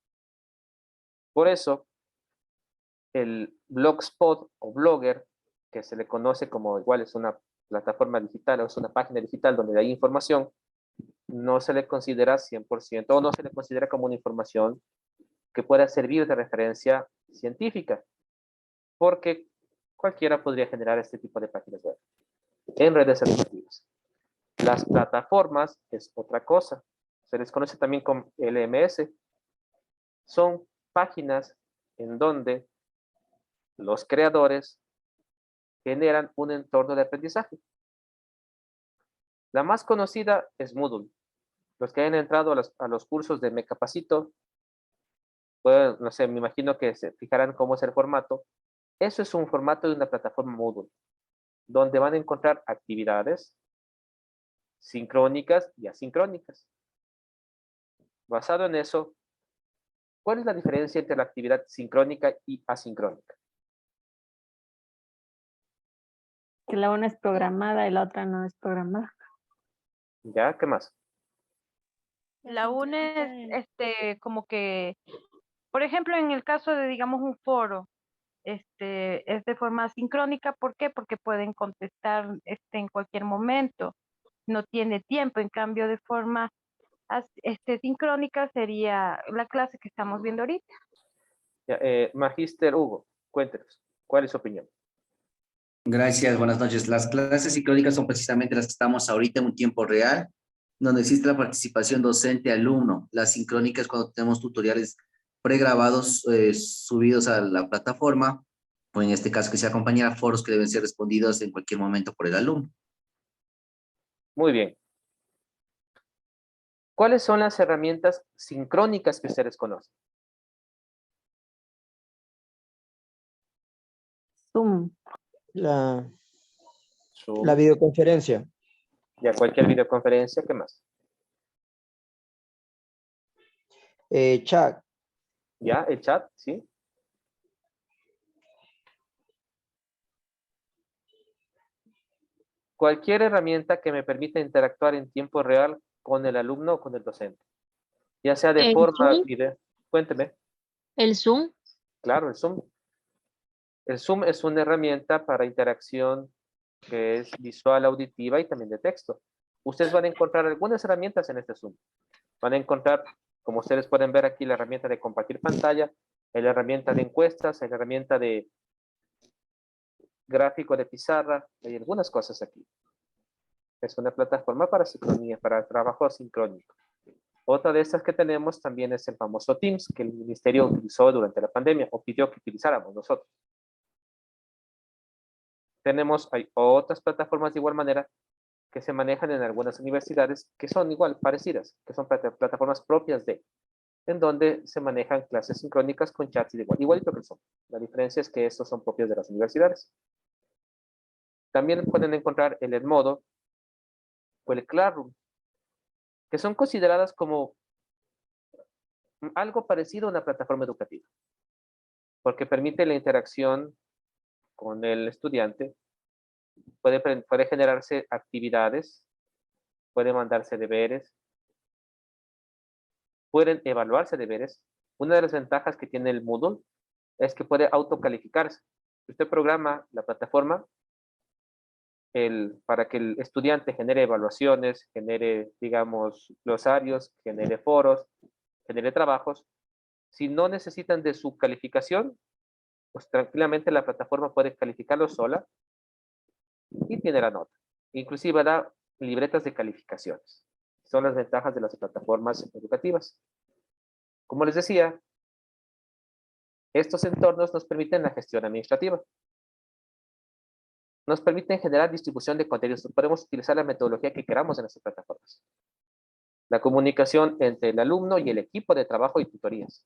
Por eso, el Blogspot o Blogger, que se le conoce como igual es una plataforma digital o es una página digital donde hay información, no se le considera 100% o no se le considera como una información que pueda servir de referencia científica, porque cualquiera podría generar este tipo de páginas web en redes educativas. Las plataformas es otra cosa, se les conoce también como LMS, son páginas en donde los creadores generan un entorno de aprendizaje. La más conocida es Moodle. Los que hayan entrado a los cursos de Me Capacito, pues, no sé, me imagino que se fijarán cómo es el formato. Eso es un formato de una plataforma Moodle, donde van a encontrar actividades sincrónicas y asincrónicas. Basado en eso, ¿cuál es la diferencia entre la actividad sincrónica y asincrónica? Que la una es programada y la otra no es programada. ¿Ya? ¿Qué más? La UNE es como que, por ejemplo, en el caso de, digamos, un foro, es de forma sincrónica. ¿Por qué? Porque pueden contestar en cualquier momento. No tiene tiempo. En cambio, de forma sincrónica sería la clase que estamos viendo ahorita. Ya, Magíster Hugo, cuéntenos, ¿cuál es su opinión? Gracias, buenas noches. Las clases sincrónicas son precisamente las que estamos ahorita en un tiempo real, donde existe la participación docente-alumno. Las sincrónicas cuando tenemos tutoriales pregrabados subidos a la plataforma o en este caso que sea compañera, foros que deben ser respondidos en cualquier momento por el alumno. Muy bien. ¿Cuáles son las herramientas sincrónicas que ustedes conocen? Zoom. La Zoom, videoconferencia. ya cualquier videoconferencia, ¿qué más? Chat. Ya, el chat, ¿sí? Cualquier herramienta que me permita interactuar en tiempo real con el alumno o con el docente. Ya sea de ¿El forma Zoom? video. Cuénteme. ¿El Zoom? Claro, el Zoom. El Zoom es una herramienta para interacción que es visual, auditiva y también de texto. Ustedes van a encontrar algunas herramientas en este Zoom. Van a encontrar, como ustedes pueden ver aquí, la herramienta de compartir pantalla, la herramienta de encuestas, la herramienta de gráfico de pizarra, hay algunas cosas aquí. Es una plataforma para sincronía, para trabajo sincrónico. Otra de estas que tenemos también es el famoso Teams, que el ministerio utilizó durante la pandemia, o pidió que utilizáramos nosotros. Hay otras plataformas de igual manera que se manejan en algunas universidades que son igual, parecidas, que son plataformas propias en donde se manejan clases sincrónicas con chats igualito que son. La diferencia es que estos son propios de las universidades. También pueden encontrar el Edmodo o el Classroom, que son consideradas como algo parecido a una plataforma educativa, porque permite la interacción con el estudiante, puede generarse actividades, puede mandarse deberes, pueden evaluarse deberes. Una de las ventajas que tiene el Moodle es que puede autocalificarse. Usted programa la plataforma para que el estudiante genere evaluaciones, genere, digamos, glosarios, genere foros, genere trabajos. Si no necesitan de su calificación, pues tranquilamente la plataforma puede calificarlo sola y tiene la nota. Inclusive da libretas de calificaciones. Son las ventajas de las plataformas educativas. Como les decía, estos entornos nos permiten la gestión administrativa. Nos permiten generar distribución de contenidos. Podemos utilizar la metodología que queramos en estas plataformas. La comunicación entre el alumno y el equipo de trabajo y tutorías.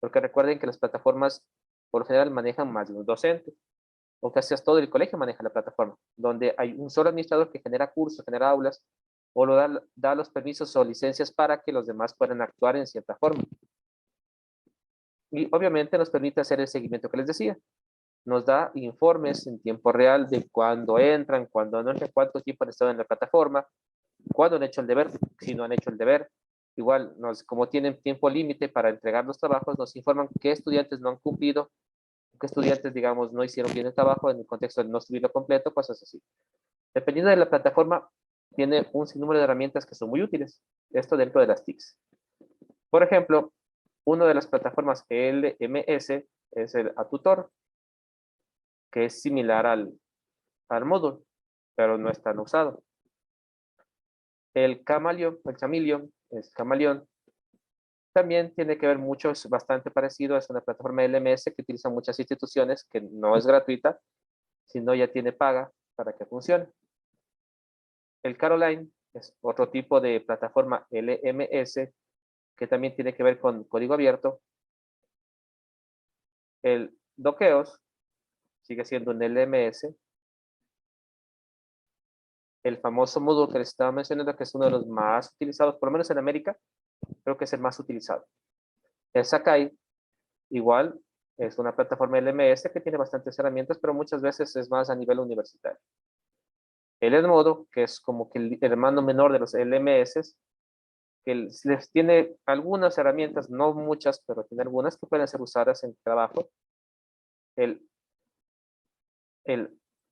Porque recuerden que las plataformas por lo general manejan más de un docente. O casi todo el colegio maneja la plataforma, donde hay un solo administrador que genera cursos, genera aulas, o da los permisos o licencias para que los demás puedan actuar en cierta forma. Y obviamente nos permite hacer el seguimiento que les decía. Nos da informes en tiempo real de cuándo entran, cuándo no entran, cuánto tiempo han estado en la plataforma, cuándo han hecho el deber, si no han hecho el deber. Igual, como tienen tiempo límite para entregar los trabajos, nos informan qué estudiantes no han cumplido, qué estudiantes, digamos, no hicieron bien el trabajo en el contexto de no subirlo completo, cosas así. Dependiendo de la plataforma, tiene un sinnúmero de herramientas que son muy útiles. Esto dentro de las TICs. Por ejemplo, una de las plataformas LMS es el Atutor, que es similar al Moodle, pero no es tan usado. El Chameleon, es Camaleón, también tiene que ver mucho, es bastante parecido, es una plataforma LMS que utilizan muchas instituciones, que no es gratuita, sino ya tiene paga para que funcione. El Caroline es otro tipo de plataforma LMS que también tiene que ver con código abierto. El Dokeos sigue siendo un LMS. El famoso Moodle que les estaba mencionando, que es uno de los más utilizados, por lo menos en América, creo que es el más utilizado. El Sakai, igual, es una plataforma LMS que tiene bastantes herramientas, pero muchas veces es más a nivel universitario. El Edmodo, que es como que el hermano menor de los LMS, que les tiene algunas herramientas, no muchas, pero tiene algunas que pueden ser usadas en trabajo. El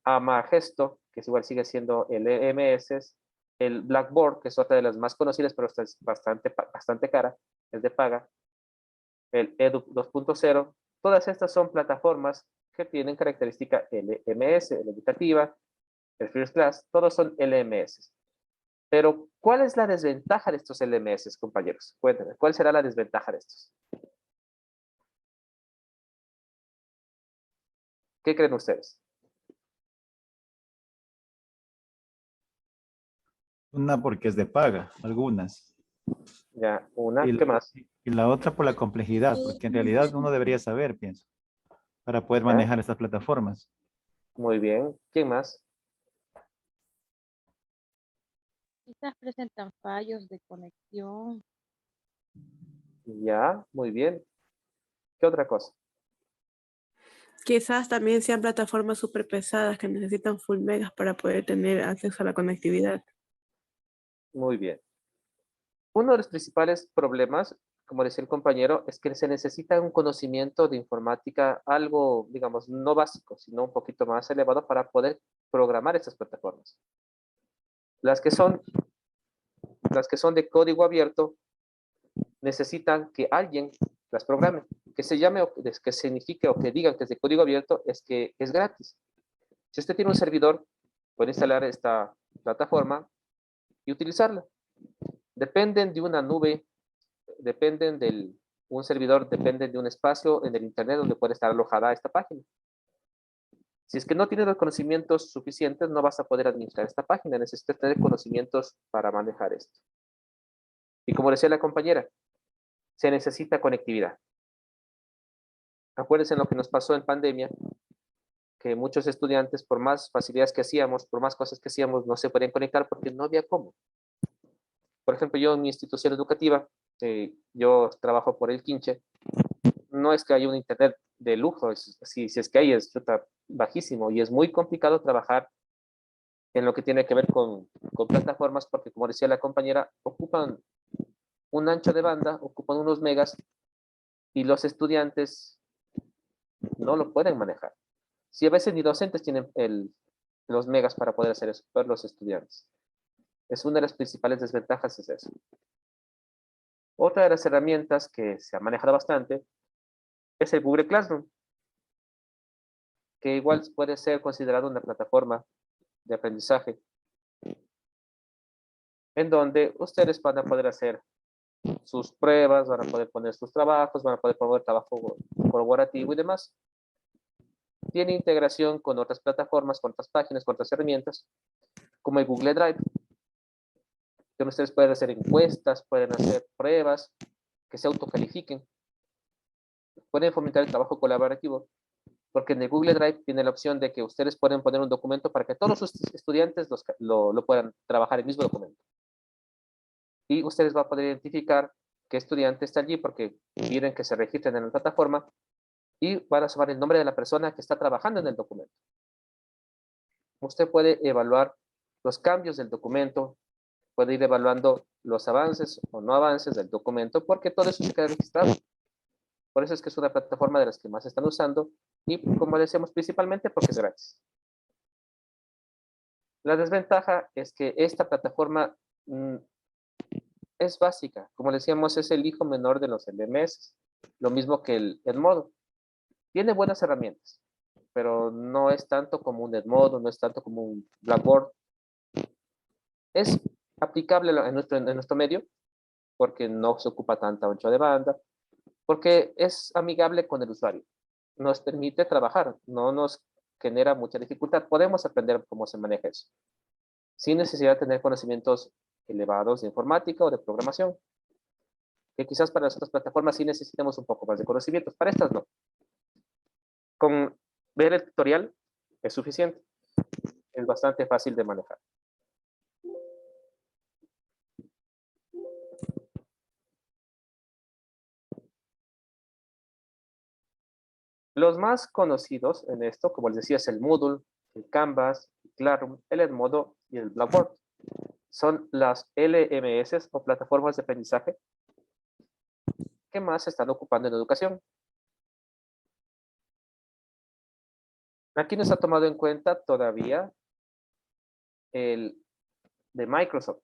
Amagesto, que igual sigue siendo el LMS, el Blackboard, que es otra de las más conocidas, pero esta es bastante cara, es de paga. El Edu 2.0, todas estas son plataformas que tienen característica LMS, la educativa, el First Class, todos son LMS. Pero, ¿cuál es la desventaja de estos LMS, compañeros? Cuéntenme, ¿cuál será la desventaja de estos? ¿Qué creen ustedes? Una porque es de paga, algunas. Ya, una, Y ¿qué la, más? y la otra por la complejidad, porque en realidad uno debería saber, pienso, para poder Ya, manejar estas plataformas. muy bien. ¿Quién más? Quizás presentan fallos de conexión. Ya, muy bien. ¿Qué otra cosa? Quizás también sean plataformas súper pesadas que necesitan full megas para poder tener acceso a la conectividad. Muy bien. Uno de los principales problemas, como decía el compañero, es que se necesita un conocimiento de informática algo, digamos, no básico, sino un poquito más elevado para poder programar estas plataformas. Las que son de código abierto necesitan que alguien las programe. Que se llame, que signifique o que digan que es de código abierto es que es gratis. Si usted tiene un servidor, puede instalar esta plataforma y utilizarla. Dependen de una nube, dependen de un servidor, dependen de un espacio en el internet donde puede estar alojada esta página. Si es que no tienes los conocimientos suficientes, no vas a poder administrar esta página. Necesitas tener conocimientos para manejar esto. Y como decía la compañera, se necesita conectividad. Acuérdense lo que nos pasó en pandemia, que muchos estudiantes, por más facilidades que hacíamos, por más cosas que hacíamos, no se podían conectar porque no había cómo. Por ejemplo, yo en mi institución educativa, yo trabajo por el Quinche, no es que haya un internet de lujo, si es que hay, es bajísimo y es muy complicado trabajar en lo que tiene que ver con plataformas porque, como decía la compañera, ocupan un ancho de banda, ocupan unos megas y los estudiantes no lo pueden manejar. Si a veces ni docentes tienen los megas para poder hacer eso, pero los estudiantes. Es una de las principales desventajas, es eso. Otra de las herramientas que se ha manejado bastante es el Google Classroom, que igual puede ser considerado una plataforma de aprendizaje, en donde ustedes van a poder hacer sus pruebas, van a poder poner sus trabajos, van a poder poner trabajo colaborativo y demás. Tiene integración con otras plataformas, con otras páginas, con otras herramientas, como el Google Drive, donde ustedes pueden hacer encuestas, pueden hacer pruebas, que se autocalifiquen. Pueden fomentar el trabajo colaborativo, porque en el Google Drive tiene la opción de que ustedes pueden poner un documento para que todos sus estudiantes lo puedan trabajar el mismo documento. Y ustedes van a poder identificar qué estudiante está allí porque quieren que se registren en la plataforma y van a sumar el nombre de la persona que está trabajando en el documento. Usted puede evaluar los cambios del documento, puede ir evaluando los avances o no avances del documento porque todo eso se queda registrado. Por eso es que es una plataforma de las que más están usando y, como decíamos, principalmente porque es gratis. La desventaja es que esta plataforma es básica. Como decíamos, es el hijo menor de los LMS. Lo mismo que el Edmodo. Tiene buenas herramientas, pero no es tanto como un Edmodo, no es tanto como un Blackboard. Es aplicable en nuestro medio porque no se ocupa tanta ancho de banda, porque es amigable con el usuario. Nos permite trabajar, no nos genera mucha dificultad. Podemos aprender cómo se maneja eso, sin necesidad de tener conocimientos elevados de informática o de programación, que quizás para las otras plataformas sí necesitemos un poco más de conocimientos. Para estas no. Con ver el tutorial es suficiente. Es bastante fácil de manejar. Los más conocidos en esto, como les decía, es el Moodle, el Canvas, el Classroom, el Edmodo y el Blackboard. Son las LMS o plataformas de aprendizaje que más se están ocupando en educación. Aquí no se ha tomado en cuenta todavía el de Microsoft,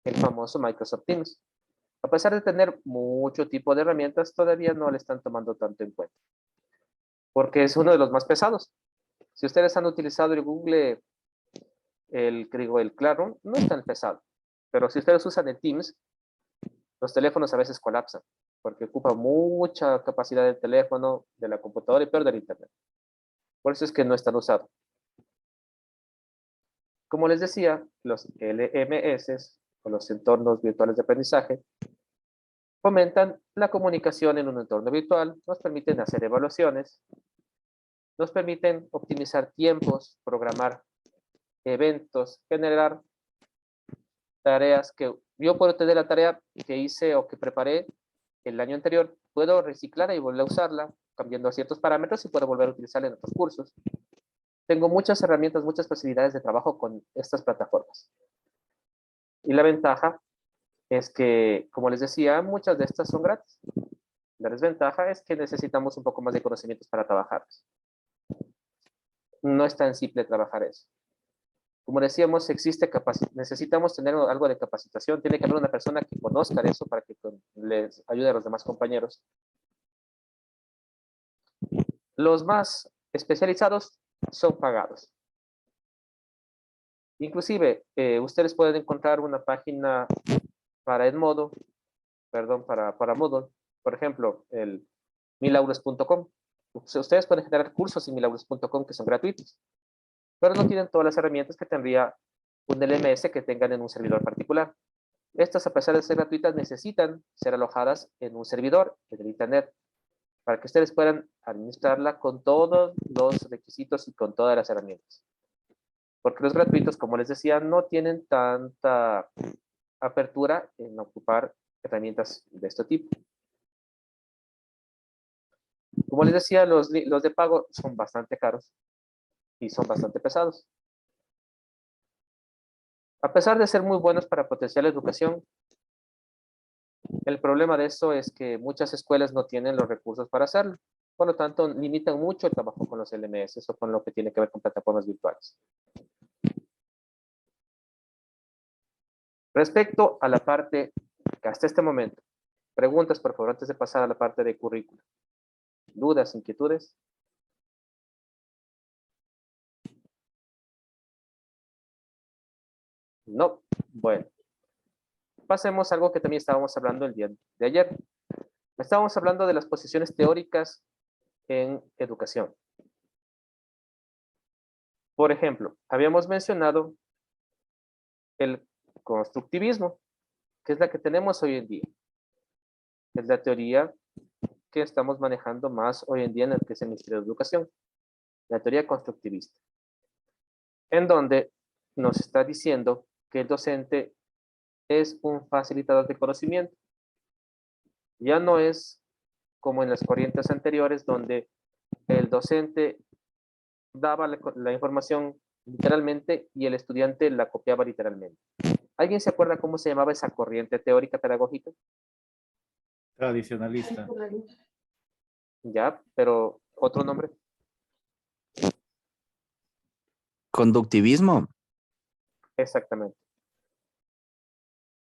el famoso Microsoft Teams. A pesar de tener mucho tipo de herramientas, todavía no le están tomando tanto en cuenta, porque es uno de los más pesados. Si ustedes han utilizado el Google, el Classroom, no es tan pesado, pero si ustedes usan el Teams, los teléfonos a veces colapsan. porque ocupa mucha capacidad del teléfono, de la computadora y peor del internet. Por eso es que no están usados. Como les decía, los LMS, o los entornos virtuales de aprendizaje, fomentan la comunicación en un entorno virtual, nos permiten hacer evaluaciones, nos permiten optimizar tiempos, programar eventos, generar tareas que yo puedo tener la tarea que hice o que preparé el año anterior, puedo reciclarla y volver a usarla, cambiando ciertos parámetros y puedo volver a utilizarla en otros cursos. Tengo muchas herramientas, muchas facilidades de trabajo con estas plataformas. Y la ventaja es que, como les decía, muchas de estas son gratis. La desventaja es que necesitamos un poco más de conocimientos para trabajarlas. No es tan simple trabajar eso. Como decíamos, necesitamos tener algo de capacitación. Tiene que haber una persona que conozca de eso para que les ayude a los demás compañeros. Los más especializados son pagados. Inclusive, ustedes pueden encontrar una página para Edmodo, perdón, para Moodle, por ejemplo, el milauros.com. Ustedes pueden generar cursos en milauros.com que son gratuitos, pero no tienen todas las herramientas que tendría un LMS que tengan en un servidor particular. Estas, a pesar de ser gratuitas, necesitan ser alojadas en un servidor, en el Internet, para que ustedes puedan administrarla con todos los requisitos y con todas las herramientas. Porque los gratuitos, como les decía, no tienen tanta apertura en ocupar herramientas de este tipo. Como les decía, los de pago son bastante caros y son bastante pesados. A pesar de ser muy buenos para potenciar la educación, el problema de eso es que muchas escuelas no tienen los recursos para hacerlo. Por lo tanto, limitan mucho el trabajo con los LMS o con lo que tiene que ver con plataformas virtuales. Respecto a la parte que hasta este momento, preguntas por favor antes de pasar a la parte de currículo. ¿Dudas, inquietudes? No. Bueno. Pasemos a algo que también estábamos hablando el día de ayer. Estábamos hablando de las posiciones teóricas en educación. Por ejemplo, habíamos mencionado el constructivismo, que es la que tenemos hoy en día. Es la teoría que estamos manejando más hoy en día en el que es el Ministerio de Educación. La teoría constructivista. En donde nos está diciendo que el docente es un facilitador de conocimiento. Ya no es como en las corrientes anteriores donde el docente daba la información literalmente y el estudiante la copiaba literalmente. ¿Alguien se acuerda cómo se llamaba esa corriente teórica pedagógica? Tradicionalista. Ya, pero otro nombre. Conductivismo. Exactamente.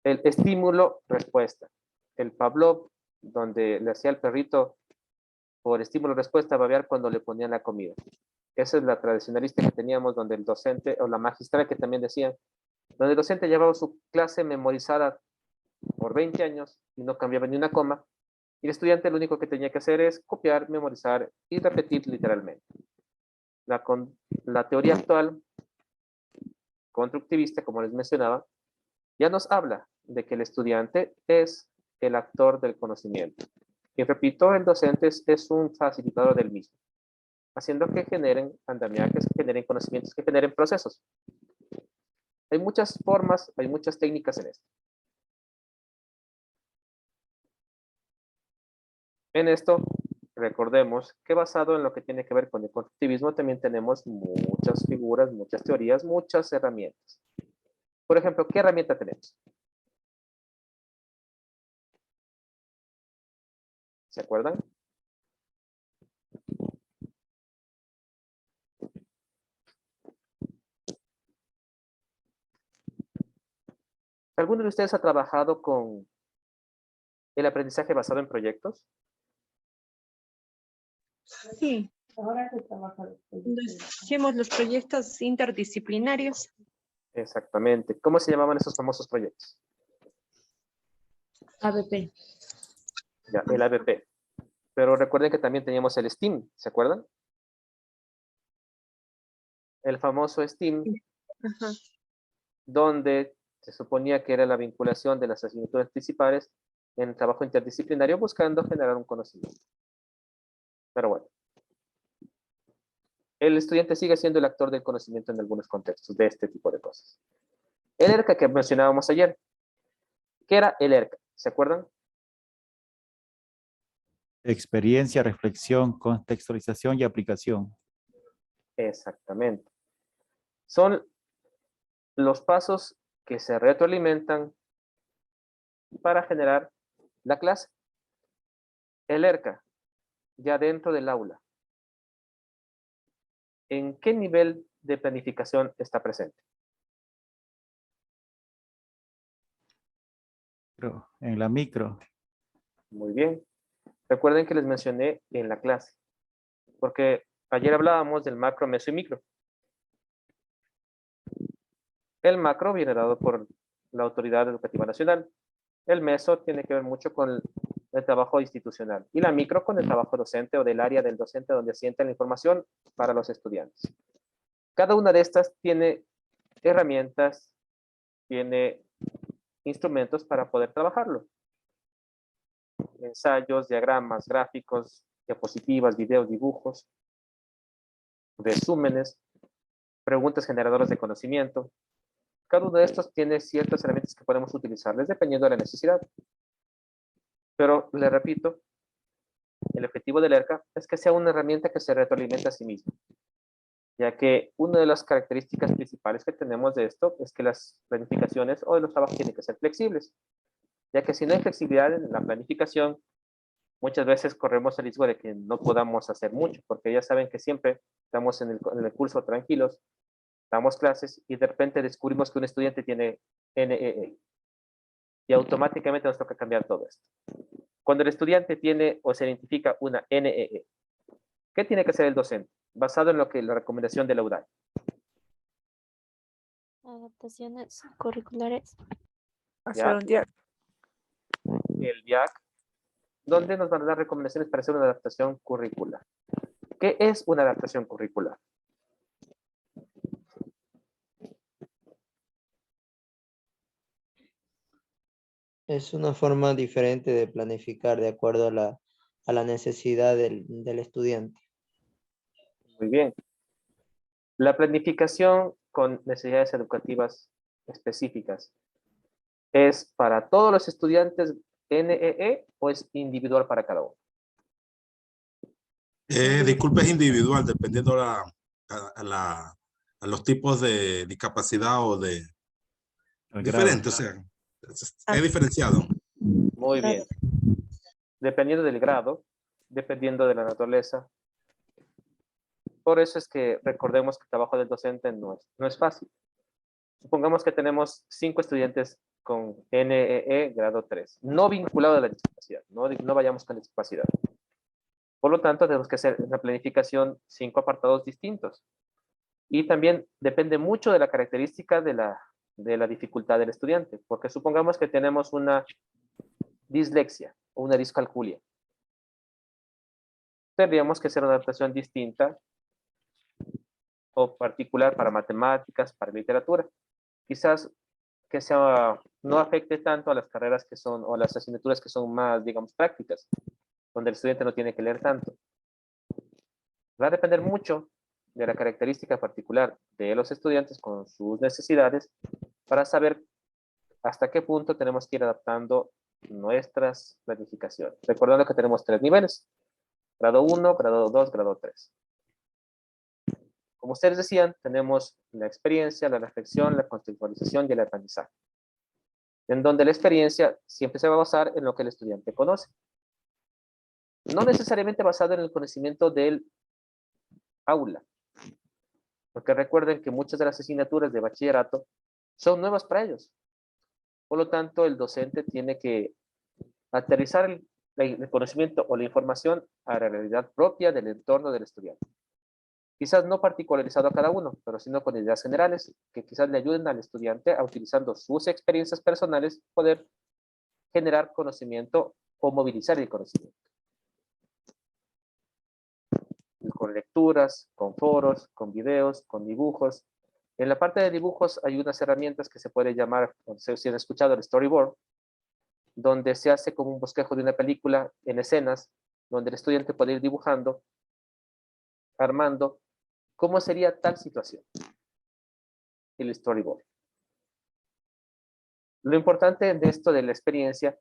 El estímulo-respuesta. El Pavlov, donde le hacía al perrito por estímulo-respuesta babear cuando le ponían la comida. Esa es la tradicionalista que teníamos, donde el docente, o la magistrada que también decían, donde el docente llevaba su clase memorizada por 20 años y no cambiaba ni una coma, y el estudiante lo único que tenía que hacer es copiar, memorizar y repetir literalmente. La teoría actual, constructivista, como les mencionaba, ya nos habla de que el estudiante es el actor del conocimiento. Y repito, el docente es un facilitador del mismo, haciendo que generen andamiajes, que generen conocimientos, que generen procesos. Hay muchas formas, hay muchas técnicas en esto. En esto, recordemos que basado en lo que tiene que ver con el constructivismo, también tenemos muchas figuras, muchas teorías, muchas herramientas. Por ejemplo, ¿qué herramienta tenemos? ¿Se acuerdan? ¿Alguno de ustedes ha trabajado con el aprendizaje basado en proyectos? Sí. Hacemos los proyectos interdisciplinarios. Exactamente. ¿Cómo se llamaban esos famosos proyectos? ABP. Ya, el ABP. Pero recuerden que también teníamos el STEAM, ¿se acuerdan? El famoso STEAM, Ajá. donde se suponía que era la vinculación de las asignaturas principales en el trabajo interdisciplinario buscando generar un conocimiento. Pero bueno. El estudiante sigue siendo el actor del conocimiento en algunos contextos de este tipo de cosas. El ERCA que mencionábamos ayer. ¿Qué era el ERCA? ¿Se acuerdan? Experiencia, reflexión, contextualización y aplicación. Exactamente. Son los pasos que se retroalimentan para generar la clase. El ERCA, ya dentro del aula. ¿En qué nivel de planificación está presente? En la micro. Muy bien. Recuerden que les mencioné en la clase, porque ayer hablábamos del macro, meso y micro. El macro viene dado por la Autoridad Educativa Nacional. El meso tiene que ver mucho con el trabajo institucional y la micro con el trabajo docente o del área del docente donde asienta la información para los estudiantes. Cada una de estas tiene herramientas, tiene instrumentos para poder trabajarlo. Ensayos, diagramas, gráficos, diapositivas, videos, dibujos, resúmenes, preguntas generadoras de conocimiento. Cada uno de estos tiene ciertas herramientas que podemos utilizarles dependiendo de la necesidad. Pero, le repito, el objetivo del ERCA es que sea una herramienta que se retroalimenta a sí misma, ya que una de las características principales que tenemos de esto es que las planificaciones o de los trabajos tienen que ser flexibles, ya que si no hay flexibilidad en la planificación, muchas veces corremos el riesgo de que no podamos hacer mucho, porque ya saben que siempre estamos en el curso tranquilos, damos clases y de repente descubrimos que un estudiante tiene NEE y automáticamente nos toca cambiar todo esto. Cuando el estudiante tiene o se identifica una NEE, ¿qué tiene que hacer el docente? Basado en lo que la recomendación de la UDAI. Adaptaciones curriculares. ¿Ya? Hacer un diario. El DIAC, donde nos van a dar recomendaciones para hacer una adaptación curricular. ¿Qué es una adaptación curricular? Es una forma diferente de planificar de acuerdo a la necesidad del estudiante. Muy bien. La planificación con necesidades educativas específicas, ¿es para todos los estudiantes NEE o es individual para cada uno? Disculpe, es individual, dependiendo a los tipos de discapacidad o de... Diferente, o sea, es diferenciado. Muy bien. Dependiendo del grado, dependiendo de la naturaleza. Por eso es que recordemos que el trabajo del docente no es fácil. Supongamos que tenemos 5 estudiantes con NEE grado 3, no vinculado a la discapacidad, no vayamos con discapacidad. Por lo tanto, tenemos que hacer una planificación 5 apartados distintos. Y también depende mucho de la característica de la dificultad del estudiante, porque supongamos que tenemos una dislexia o una discalculia. Tendríamos que hacer una adaptación distinta o particular para matemáticas, para literatura. Quizás que no afecte tanto a las carreras que son, o las asignaturas que son más, digamos, prácticas, donde el estudiante no tiene que leer tanto. Va a depender mucho de la característica particular de los estudiantes con sus necesidades para saber hasta qué punto tenemos que ir adaptando nuestras planificaciones. Recordando que tenemos 3 niveles: grado 1, grado 2, grado 3. Como ustedes decían, tenemos la experiencia, la reflexión, la contextualización y el aprendizaje, en donde la experiencia siempre se va a basar en lo que el estudiante conoce. No necesariamente basado en el conocimiento del aula, porque recuerden que muchas de las asignaturas de bachillerato son nuevas para ellos. Por lo tanto, el docente tiene que aterrizar el conocimiento o la información a la realidad propia del entorno del estudiante. Quizás no particularizado a cada uno, pero sino con ideas generales que quizás le ayuden al estudiante a, utilizando sus experiencias personales, poder generar conocimiento o movilizar el conocimiento. Con lecturas, con foros, con videos, con dibujos. En la parte de dibujos hay unas herramientas que se puede llamar, no sé si han escuchado, el storyboard, donde se hace como un bosquejo de una película en escenas, donde el estudiante puede ir dibujando, armando, cómo sería tal situación. El storyboard. Lo importante de esto de la experiencia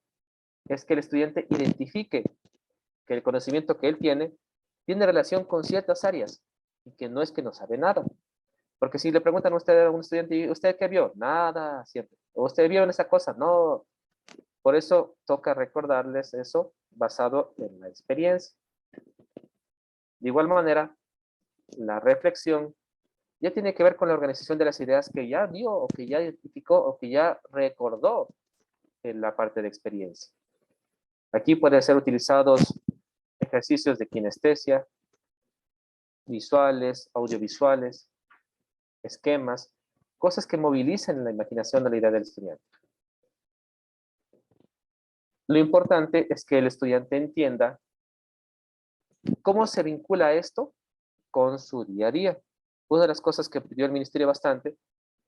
es que el estudiante identifique que el conocimiento que él tiene relación con ciertas áreas y que no es que no sabe nada. Porque si le preguntan a usted a un estudiante, ¿usted qué vio? Nada, siempre. ¿O usted vio en esa cosa? No. Por eso toca recordarles eso basado en la experiencia. De igual manera, la reflexión ya tiene que ver con la organización de las ideas que ya vio o que ya identificó o que ya recordó en la parte de experiencia. Aquí pueden ser utilizados ejercicios de kinestesia, visuales, audiovisuales, esquemas, cosas que movilicen la imaginación de la idea del estudiante. Lo importante es que el estudiante entienda cómo se vincula esto con su día a día. Una de las cosas que pidió el ministerio bastante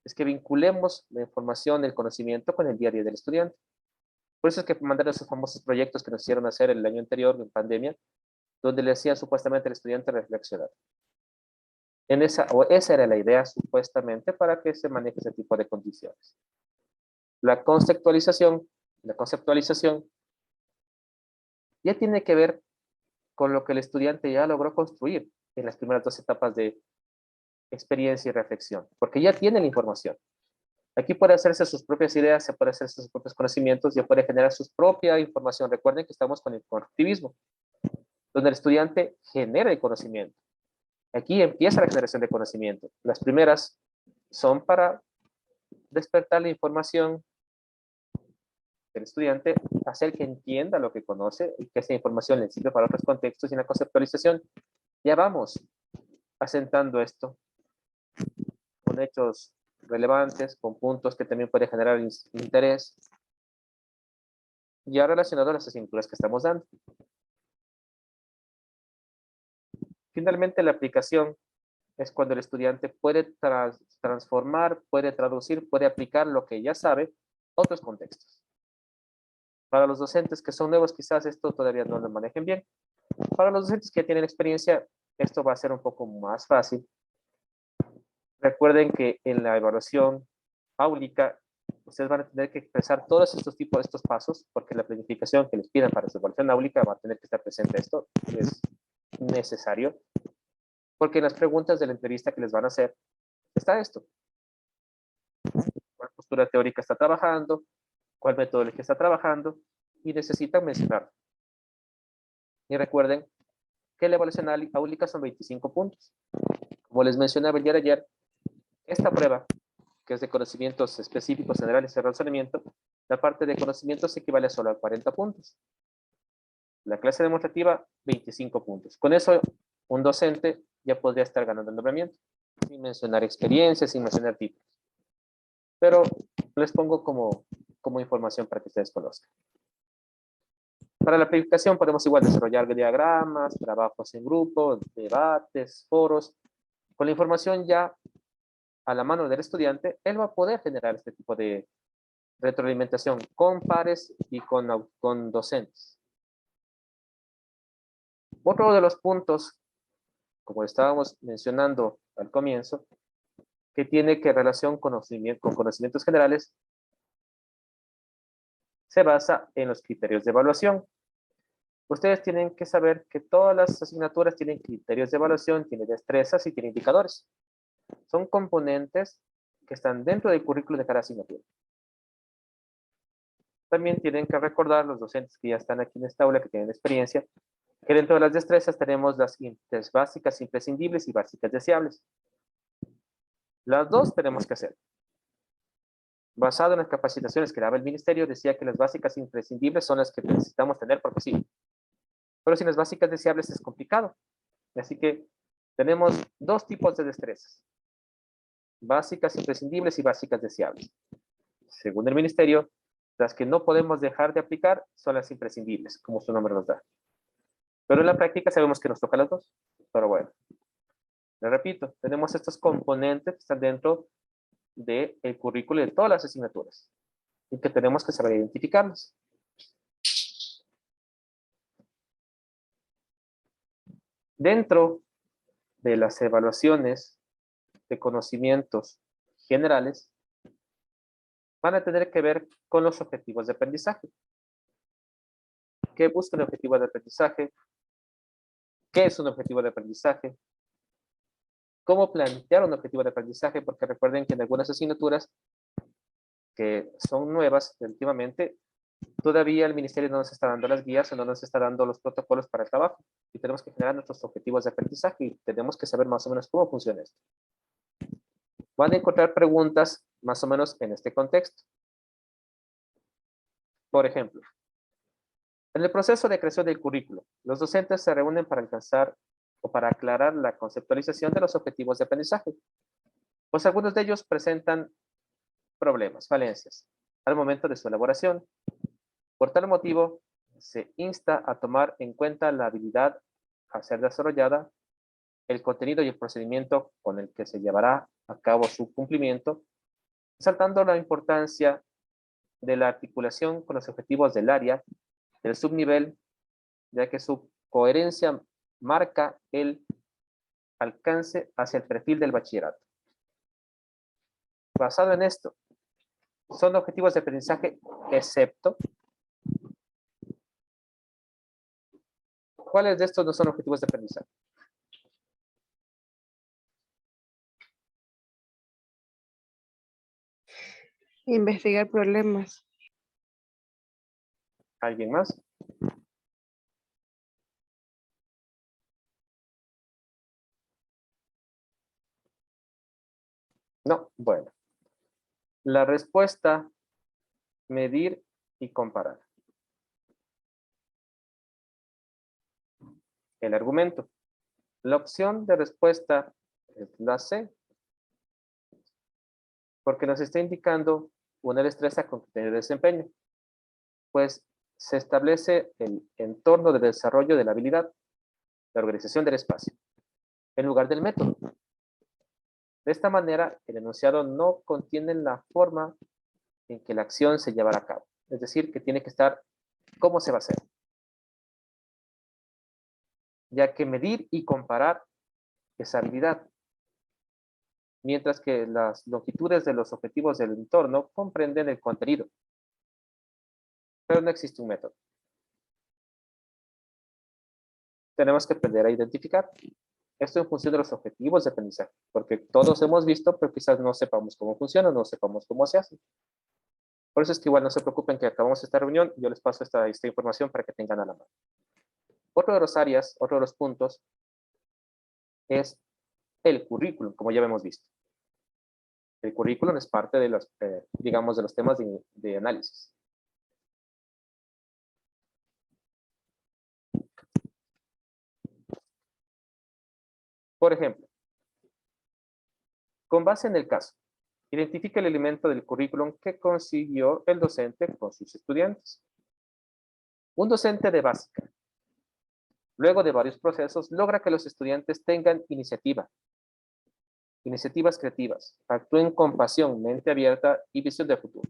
es que vinculemos la información, el conocimiento con el día a día del estudiante. Por eso es que mandaron esos famosos proyectos que nos hicieron hacer el año anterior, en pandemia, donde le hacían supuestamente al estudiante reflexionar. Esa era la idea supuestamente para que se maneje ese tipo de condiciones. La conceptualización ya tiene que ver con lo que el estudiante ya logró construir en las primeras dos etapas de experiencia y reflexión, porque ya tiene la información. Aquí puede hacerse sus propias ideas, se puede hacer sus propios conocimientos, ya puede generar su propia información. Recuerden que estamos con el constructivismo, donde el estudiante genera el conocimiento. Aquí empieza la generación de conocimiento. Las primeras son para despertar la información del estudiante, hacer que entienda lo que conoce y que esa información le sirve para otros contextos, y en la conceptualización ya vamos asentando esto con hechos relevantes, con puntos que también pueden generar interés, ya relacionado a las asignaturas que estamos dando. Finalmente, la aplicación es cuando el estudiante puede transformar, puede traducir, puede aplicar lo que ya sabe a otros contextos. Para los docentes que son nuevos, quizás esto todavía no lo manejen bien. Para los docentes que tienen experiencia, esto va a ser un poco más fácil. Recuerden que en la evaluación áulica, ustedes van a tener que expresar todos estos pasos, porque la planificación que les pidan para su evaluación áulica va a tener que estar presente esto. Es necesario, porque en las preguntas de la entrevista que les van a hacer, está esto. ¿Cuál postura teórica está trabajando? ¿Cuál metodología está trabajando? Y necesitan mencionarlo. Y recuerden que la evaluación áulica son 25 puntos. Como les mencionaba el día de ayer, esta prueba, que es de conocimientos específicos generales de razonamiento, la parte de conocimientos equivale solo a 40 puntos. La clase demostrativa, 25 puntos. Con eso, un docente ya podría estar ganando el nombramiento, sin mencionar experiencias, sin mencionar títulos. Pero les pongo como información para que ustedes conozcan. Para la planificación podemos igual desarrollar diagramas, trabajos en grupo, debates, foros. Con la información ya a la mano del estudiante, él va a poder generar este tipo de retroalimentación con pares y con docentes. Otro de los puntos, como estábamos mencionando al comienzo, que tiene que relación con conocimientos generales, se basa en los criterios de evaluación. Ustedes tienen que saber que todas las asignaturas tienen criterios de evaluación, tienen destrezas y tienen indicadores. Son componentes que están dentro del currículo de cada asignatura. También tienen que recordar los docentes que ya están aquí en esta aula, que tienen experiencia, que dentro de las destrezas tenemos las básicas imprescindibles y básicas deseables. Las dos tenemos que hacer. Basado en las capacitaciones que daba el ministerio, decía que las básicas imprescindibles son las que necesitamos tener porque sí. Pero sin las básicas deseables es complicado. Así que tenemos dos tipos de destrezas. Básicas imprescindibles y básicas deseables. Según el ministerio, Las que no podemos dejar de aplicar son las imprescindibles, como su nombre nos da. Pero en la práctica sabemos que nos toca las dos. Pero bueno, le repito, tenemos estos componentes que están dentro del currículo de todas las asignaturas y que tenemos que saber identificarlos. Dentro de las evaluaciones de conocimientos generales, van a tener que ver con los objetivos de aprendizaje. ¿Qué busca un objetivo de aprendizaje? ¿Qué es un objetivo de aprendizaje? ¿Cómo plantear un objetivo de aprendizaje? Porque recuerden que en algunas asignaturas que son nuevas últimamente, todavía el ministerio no nos está dando las guías o no nos está dando los protocolos para el trabajo. Y tenemos que generar nuestros objetivos de aprendizaje y tenemos que saber más o menos cómo funciona esto. Van a encontrar preguntas más o menos en este contexto. Por ejemplo, en el proceso de creación del currículo, los docentes se reúnen para alcanzar o para aclarar la conceptualización de los objetivos de aprendizaje. Pues algunos de ellos presentan problemas, falencias, al momento de su elaboración. Por tal motivo, se insta a tomar en cuenta la habilidad a ser desarrollada, el contenido y el procedimiento con el que se llevará a cabo su cumplimiento, resaltando la importancia de la articulación con los objetivos del área, del subnivel, ya que su coherencia marca el alcance hacia el perfil del bachillerato. Basado en esto, son objetivos de aprendizaje excepto. ¿Cuáles de estos no son objetivos de aprendizaje? Investigar problemas. ¿Alguien más? No, bueno. La respuesta, medir y comparar. El argumento. La opción de respuesta es la C, porque nos está indicando una destreza con criterio de desempeño. Pues se establece el entorno de desarrollo de la habilidad, la organización del espacio, en lugar del método. De esta manera, el enunciado no contiene la forma en que la acción se llevará a cabo. Es decir, que tiene que estar cómo se va a hacer. Ya que medir y comparar es habilidad. Mientras que las longitudes de los objetivos del entorno comprenden el contenido. Pero no existe un método. Tenemos que aprender a identificar. Esto en función de los objetivos de aprendizaje, porque todos hemos visto, pero quizás no sepamos cómo funciona, no sepamos cómo se hace. Por eso es que igual no se preocupen que acabamos esta reunión, yo les paso esta información para que tengan a la mano. Otro de las áreas, otro de los puntos, es el currículum, como ya hemos visto. El currículum es parte de los, digamos, de los temas de análisis. Por ejemplo, con base en el caso, identifica el elemento del currículum que consiguió el docente con sus estudiantes. Un docente de básica, luego de varios procesos, logra que los estudiantes tengan iniciativas creativas, actúen con pasión, mente abierta y visión de futuro.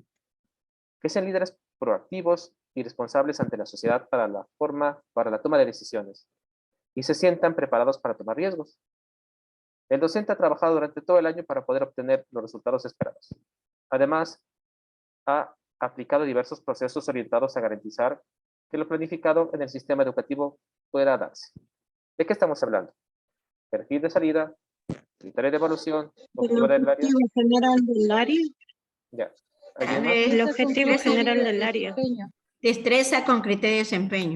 Que sean líderes proactivos y responsables ante la sociedad para la toma de decisiones y se sientan preparados para tomar riesgos. El docente ha trabajado durante todo el año para poder obtener los resultados esperados. Además, ha aplicado diversos procesos orientados a garantizar que lo planificado en el sistema educativo pueda darse. ¿De qué estamos hablando? Perfil de salida, criterio de evaluación, objetivo del área. objetivo general del área. Ya. ¿Alguien más? El objetivo general del área. Destreza con criterio de desempeño.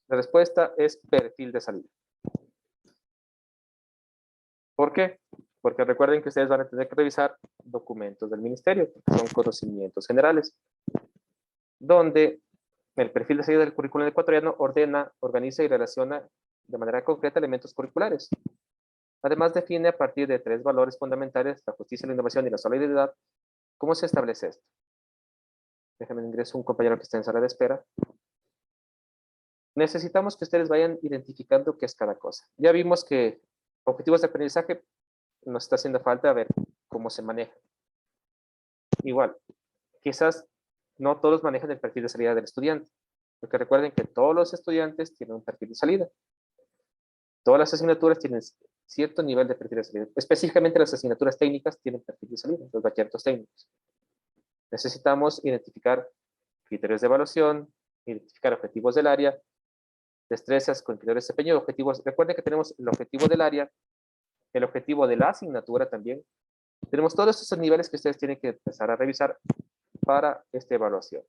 La respuesta es perfil de salida. ¿Por qué? Porque recuerden que ustedes van a tener que revisar documentos del ministerio, que son conocimientos generales, donde el perfil de salida del currículum ecuatoriano ordena, organiza y relaciona de manera concreta elementos curriculares. Además, define a partir de 3 valores fundamentales, la justicia, la innovación y la solidaridad. ¿Cómo se establece esto? Déjenme ingreso un compañero que está en sala de espera. Necesitamos que ustedes vayan identificando qué es cada cosa. Ya vimos que objetivos de aprendizaje nos está haciendo falta ver cómo se maneja. Igual, quizás no todos manejan el perfil de salida del estudiante, porque recuerden que todos los estudiantes tienen un perfil de salida. Todas las asignaturas tienen cierto nivel de perfil de salida. Específicamente las asignaturas técnicas tienen perfil de salida, los bachilleratos técnicos. Necesitamos identificar criterios de evaluación, identificar objetivos del área, destrezas con criterios de desempeño, objetivos. Recuerden que tenemos el objetivo del área, el objetivo de la asignatura también. Tenemos todos esos niveles que ustedes tienen que empezar a revisar para esta evaluación.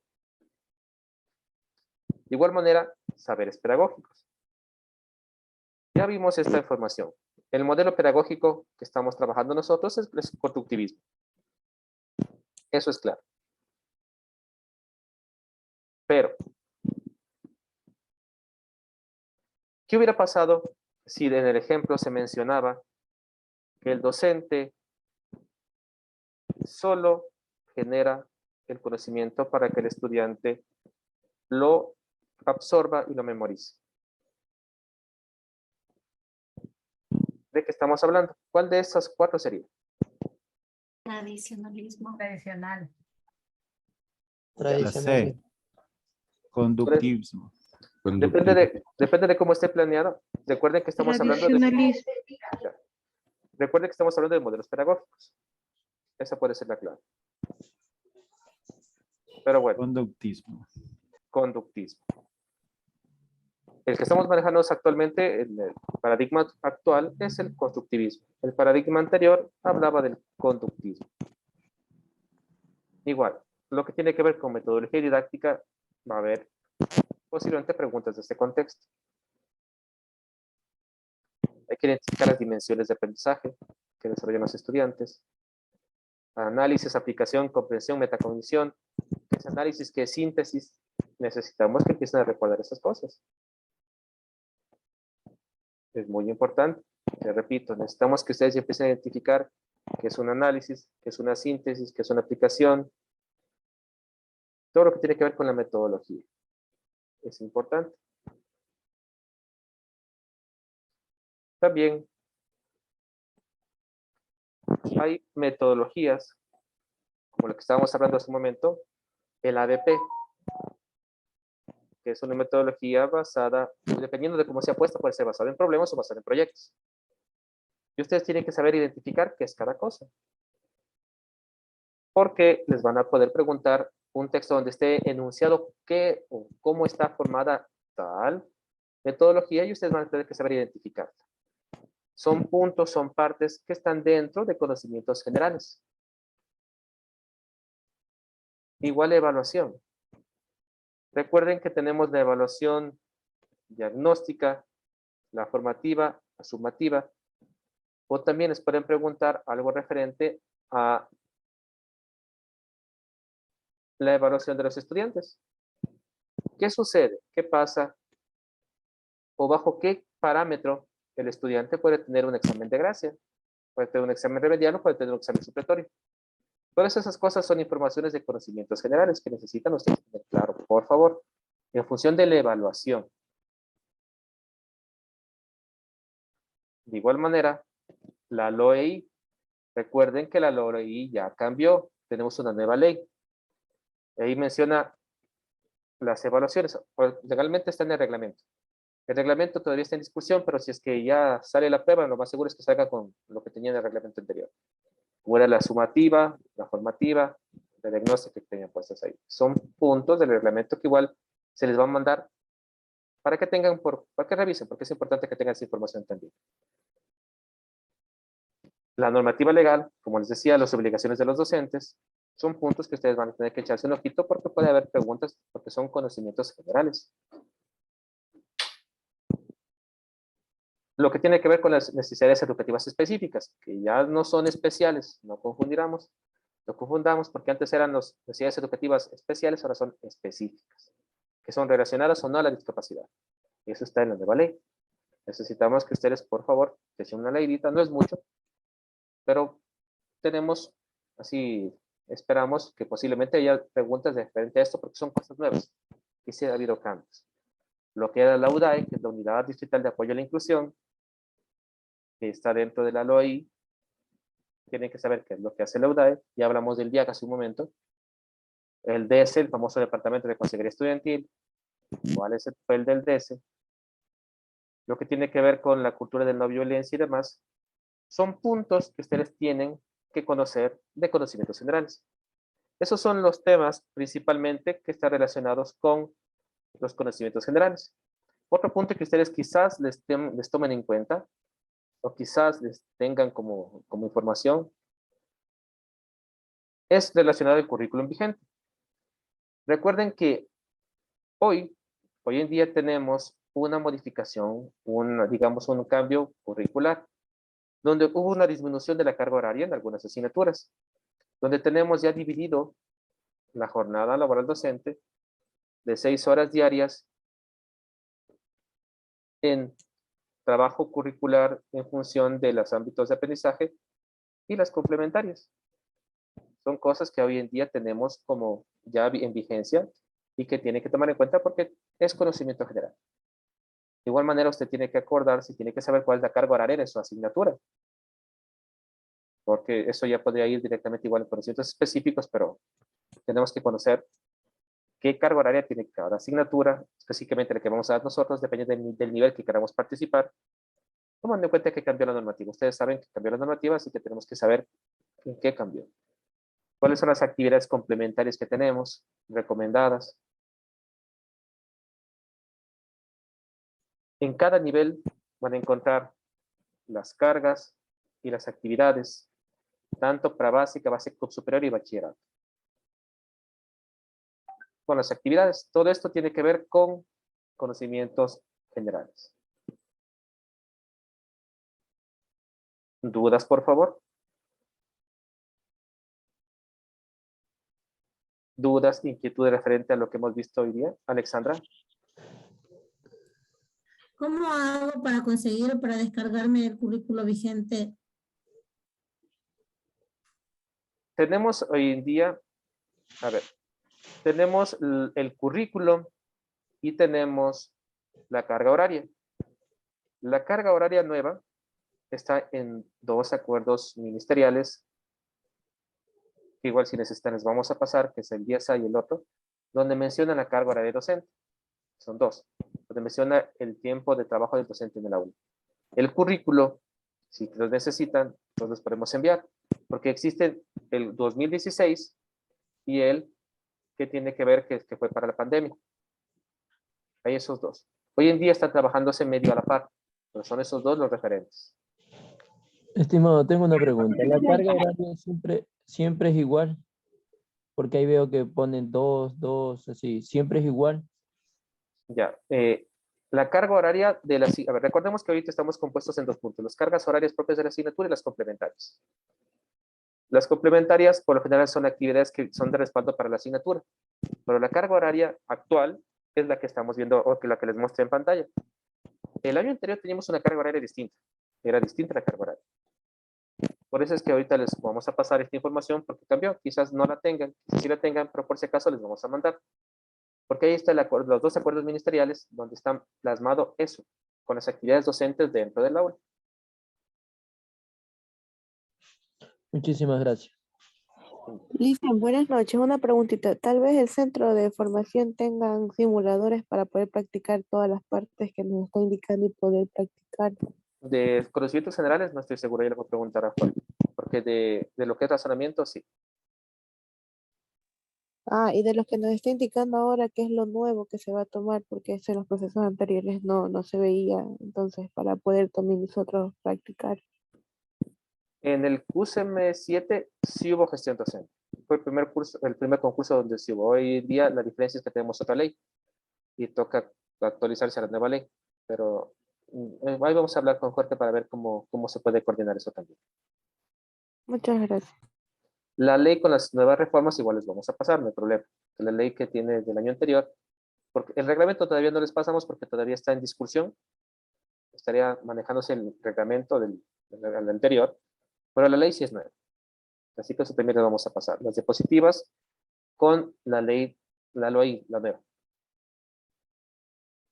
De igual manera, saberes pedagógicos. Ya vimos esta información. El modelo pedagógico que estamos trabajando nosotros es el conductivismo. Eso es claro. Pero, ¿qué hubiera pasado si en el ejemplo se mencionaba que el docente solo genera el conocimiento para que el estudiante lo absorba y lo memorice? ¿De qué estamos hablando? ¿Cuál de esas 4 sería? Tradicionalismo. Tradicional. La C. Conductivismo. Depende de cómo esté planeado. Recuerden que estamos hablando de... Recuerden que estamos hablando de modelos pedagógicos. Esa puede ser la clave. Pero bueno. Conductismo. Conductismo. El que estamos manejando actualmente, el paradigma actual, es el constructivismo. El paradigma anterior hablaba del conductismo. Igual, lo que tiene que ver con metodología didáctica, va a haber posiblemente preguntas de este contexto. Hay que identificar las dimensiones de aprendizaje que desarrollan los estudiantes. Análisis, aplicación, comprensión, metacognición. ¿Qué es análisis? ¿Qué es síntesis? Necesitamos que empiecen a recordar esas cosas. Es muy importante. Te repito, necesitamos que ustedes empiecen a identificar qué es un análisis, qué es una síntesis, qué es una aplicación. Todo lo que tiene que ver con la metodología. Es importante. También hay metodologías, como lo que estábamos hablando hace un momento, el ABP, que es una metodología basada, dependiendo de cómo sea puesta, puede ser basada en problemas o basada en proyectos. Y ustedes tienen que saber identificar qué es cada cosa. Porque les van a poder preguntar un texto donde esté enunciado qué o cómo está formada tal metodología y ustedes van a tener que saber identificarla. Son puntos, son partes que están dentro de conocimientos generales. Igual evaluación. Recuerden que tenemos la evaluación diagnóstica, la formativa, la sumativa, o también les pueden preguntar algo referente a la evaluación de los estudiantes. ¿Qué sucede? ¿Qué pasa? ¿O bajo qué parámetro el estudiante puede tener un examen de gracia? Puede tener un examen remedial o puede tener un examen supletorio. Todas esas cosas son informaciones de conocimientos generales que necesitan ustedes tener claro, por favor, en función de la evaluación. De igual manera, la LOEI, recuerden que la LOEI ya cambió, tenemos una nueva ley. Ahí menciona las evaluaciones, pues, legalmente está en el reglamento. El reglamento todavía está en discusión, pero si es que ya sale la prueba, lo más seguro es que salga con lo que tenía en el reglamento anterior. Como era la sumativa, la formativa, la diagnóstica que tenían puestas ahí. Son puntos del reglamento que igual se les va a mandar para que tengan, para que revisen, porque es importante que tengan esa información también. La normativa legal, como les decía, las obligaciones de los docentes, son puntos que ustedes van a tener que echarse un ojito porque puede haber preguntas, porque son conocimientos generales. Lo que tiene que ver con las necesidades educativas específicas, que ya no son especiales, no confundamos, porque antes eran las necesidades educativas especiales, ahora son específicas, que son relacionadas o no a la discapacidad. Y eso está en la nueva ley. Necesitamos que ustedes, por favor, que sea una leidita, no es mucho, pero tenemos, así, esperamos que posiblemente haya preguntas referente a esto, porque son cosas nuevas, y sí ha habido cambios. Lo que era la UDAE, que es la Unidad Distrital de Apoyo a la Inclusión, que está dentro de la LOI, tienen que saber qué es lo que hace la UDAE, ya hablamos del DIAC hace un momento, el DS, el famoso Departamento de Consejería Estudiantil, cuál es el papel del DS, lo que tiene que ver con la cultura de no violencia y demás, son puntos que ustedes tienen que conocer de conocimientos generales. Esos son los temas principalmente que están relacionados con los conocimientos generales. Otro punto que ustedes quizás les tomen en cuenta, o quizás les tengan como información, es relacionado al currículum vigente. Recuerden que hoy en día tenemos una modificación, digamos un cambio curricular, donde hubo una disminución de la carga horaria en algunas asignaturas, donde tenemos ya dividido la jornada laboral docente de 6 horas diarias en trabajo curricular en función de los ámbitos de aprendizaje y las complementarias. Son cosas que hoy en día tenemos como ya en vigencia y que tiene que tomar en cuenta porque es conocimiento general. De igual manera, usted tiene que acordarse, tiene que saber cuál es la carga horaria de su asignatura. Porque eso ya podría ir directamente igual en conocimientos específicos, pero tenemos que conocer qué carga horaria tiene cada asignatura, específicamente la que vamos a dar nosotros, dependiendo del nivel que queramos participar, tomando en cuenta que cambió la normativa. Ustedes saben que cambió la normativa, así que tenemos que saber en qué cambió. ¿Cuáles son las actividades complementarias que tenemos, recomendadas? En cada nivel van a encontrar las cargas y las actividades, tanto para básica, básico superior y bachillerato. Con las actividades, todo esto tiene que ver con conocimientos generales. ¿Dudas, por favor? ¿Dudas, inquietudes referente a lo que hemos visto hoy día? Alexandra. ¿Cómo hago para conseguir o para descargarme el currículo vigente? Tenemos hoy en día, a ver, tenemos el currículo y tenemos la carga horaria. La carga horaria nueva está en 2 acuerdos ministeriales, que igual si necesitan les vamos a pasar, que es el 10A y el otro, donde menciona la carga horaria docente. Son 2, donde menciona el tiempo de trabajo del docente en el aula. El currículo, si los necesitan, los podemos enviar, porque existe el 2016 y el que tiene que ver que fue para la pandemia. Hay esos 2. Hoy en día están trabajándose medio a la par, pero son esos 2 los referentes. Estimado, tengo una pregunta. ¿La carga horaria siempre es igual? Porque ahí veo que ponen 2, así. ¿Siempre es igual? Ya. La carga horaria de la... A ver, recordemos que ahorita estamos compuestos en 2 puntos. Las cargas horarias propias de la asignatura y las complementarias. Las complementarias, por lo general, son actividades que son de respaldo para la asignatura. Pero la carga horaria actual es la que estamos viendo, o la que les mostré en pantalla. El año anterior teníamos una carga horaria distinta. Era distinta la carga horaria. Por eso es que ahorita les vamos a pasar esta información porque cambió. Quizás no la tengan, si la tengan, pero por si acaso les vamos a mandar. Porque ahí están los 2 acuerdos ministeriales donde están plasmado eso, con las actividades docentes dentro del aula. Muchísimas gracias. Listen, buenas noches. Una preguntita. Tal vez el centro de formación tengan simuladores para poder practicar todas las partes que nos está indicando y poder practicar. De conocimientos generales no estoy seguro, yo le voy a preguntar a Juan. Porque de lo que es razonamiento, sí. Ah, y de los que nos está indicando ahora qué es lo nuevo que se va a tomar, porque eso en los procesos anteriores no se veía, entonces para poder también nosotros practicar. En el QCM7 sí hubo gestión docente. Fue el primer concurso donde sí hubo. Hoy en día la diferencia es que tenemos otra ley y toca actualizarse a la nueva ley. Pero ahí vamos a hablar con Jorge para ver cómo se puede coordinar eso también. Muchas gracias. La ley con las nuevas reformas igual les vamos a pasar, no hay problema. La ley que tiene del año anterior, porque el reglamento todavía no les pasamos porque todavía está en discusión, estaría manejándose el reglamento del anterior, pero la ley sí es nueva. Así que eso primero vamos a pasar. Las diapositivas con la ley, la nueva.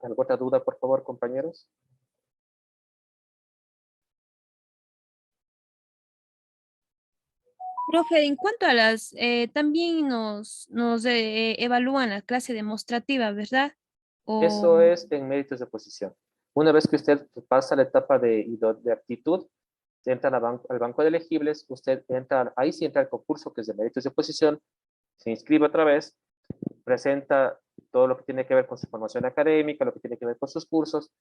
¿Alguna otra duda, por favor, compañeros? Profe, en cuanto a las, también nos evalúan la clase demostrativa, ¿verdad? Eso es en méritos de posición. Una vez que usted pasa la etapa de aptitud, entra al banco de elegibles, usted entra, ahí sí entra el concurso que es de méritos de posición, se inscribe otra vez, presenta todo lo que tiene que ver con su formación académica, lo que tiene que ver con sus cursos.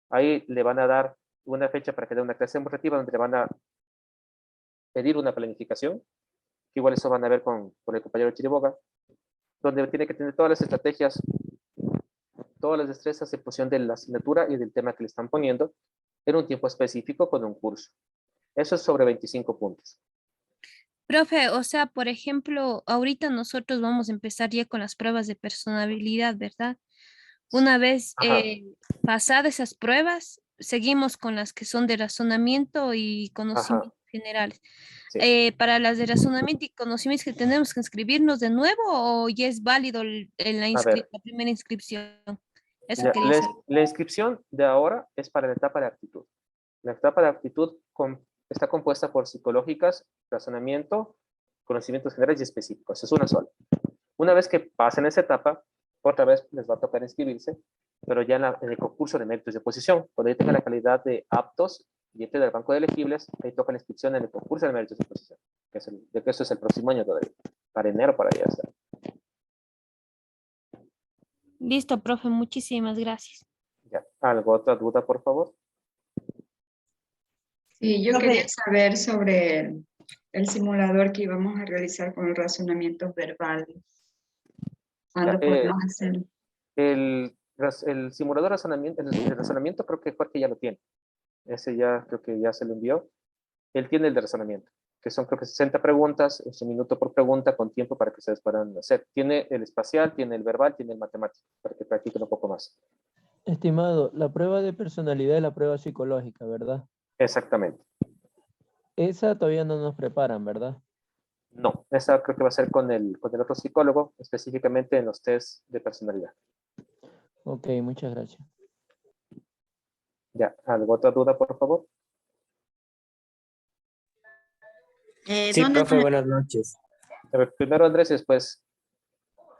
Ahí le van a dar una fecha para que dé una clase demostrativa donde le van a pedir una planificación, que igual eso van a ver con el compañero Chiriboga, donde tiene que tener todas las estrategias, todas las destrezas en función de la asignatura y del tema que le están poniendo en un tiempo específico con un curso. Eso es sobre 25 puntos. Profe, o sea, por ejemplo, ahorita nosotros vamos a empezar ya con las pruebas de personalidad, ¿verdad? Una vez pasadas esas pruebas, seguimos con las que son de razonamiento y conocimientos generales. Sí. Para las de razonamiento y conocimientos, que tenemos que inscribirnos de nuevo o ya es válido la primera inscripción. Eso Ya, quería saber. la inscripción de ahora es para la etapa de aptitud. La etapa de aptitud está compuesta por psicológicas, razonamiento, conocimientos generales y específicos. Es una sola. Una vez que pasen esa etapa, otra vez les va a tocar inscribirse, pero ya en el concurso de méritos de posición. Cuando ya tenga la calidad de aptos y entre del banco de elegibles, ahí toca la inscripción en el concurso de méritos de posición. Que eso es el próximo año todavía. Para enero, para allá estar. Listo, profe, muchísimas gracias. Ya. ¿Algo otra duda, por favor? Sí, yo quería saber sobre el simulador que íbamos a realizar con el razonamiento verbal. ¿Cuándo podemos hacerlo? El simulador de razonamiento, el razonamiento creo que Jorge ya lo tiene. Ese ya creo que ya se lo envió. Él tiene el de razonamiento, que son creo que 60 preguntas, es 1 minuto por pregunta con tiempo para que ustedes puedan hacer. Tiene el espacial, tiene el verbal, tiene el matemático, para que practiquen un poco más. Estimado, la prueba de personalidad es la prueba psicológica, ¿verdad? Exactamente. Esa todavía no nos preparan, ¿verdad? No, esa creo que va a ser con el otro psicólogo, específicamente en los test de personalidad. Ok, muchas gracias. Ya, ¿alguna otra duda, por favor? Sí, profe, buenas noches. A ver, primero Andrés, después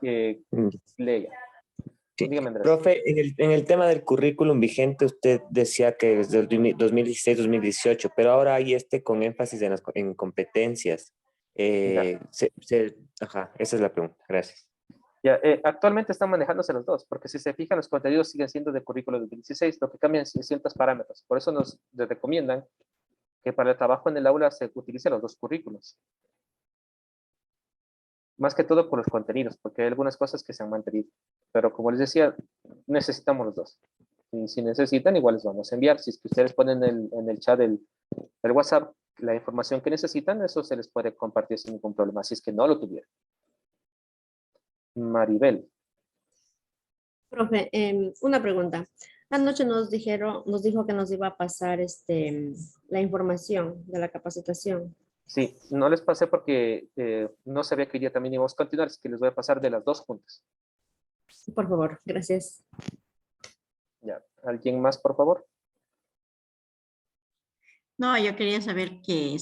Leia. Sí. Dígame, Andrés. Profe, en el tema del currículum vigente, usted decía que es del 2016-2018, pero ahora hay con énfasis en competencias. Ajá, esa es la pregunta. Gracias. Ya, actualmente están manejándose los dos, porque si se fijan, los contenidos siguen siendo de currículo de 2016, lo que cambian son ciertos parámetros. Por eso nos recomiendan que para el trabajo en el aula se utilicen los dos currículos. Más que todo por los contenidos, porque hay algunas cosas que se han mantenido. Pero como les decía, necesitamos los dos. Y si necesitan, igual les vamos a enviar. Si es que ustedes ponen en el chat del WhatsApp la información que necesitan, eso se les puede compartir sin ningún problema, si es que no lo tuvieran. Maribel. Profe, una pregunta. Anoche nos dijo que nos iba a pasar la información de la capacitación. Sí, no les pasé porque no sabía que ya también íbamos a continuar, así que les voy a pasar de las dos juntas. Por favor, gracias. Ya, ¿alguien más, por favor? No, yo quería saber que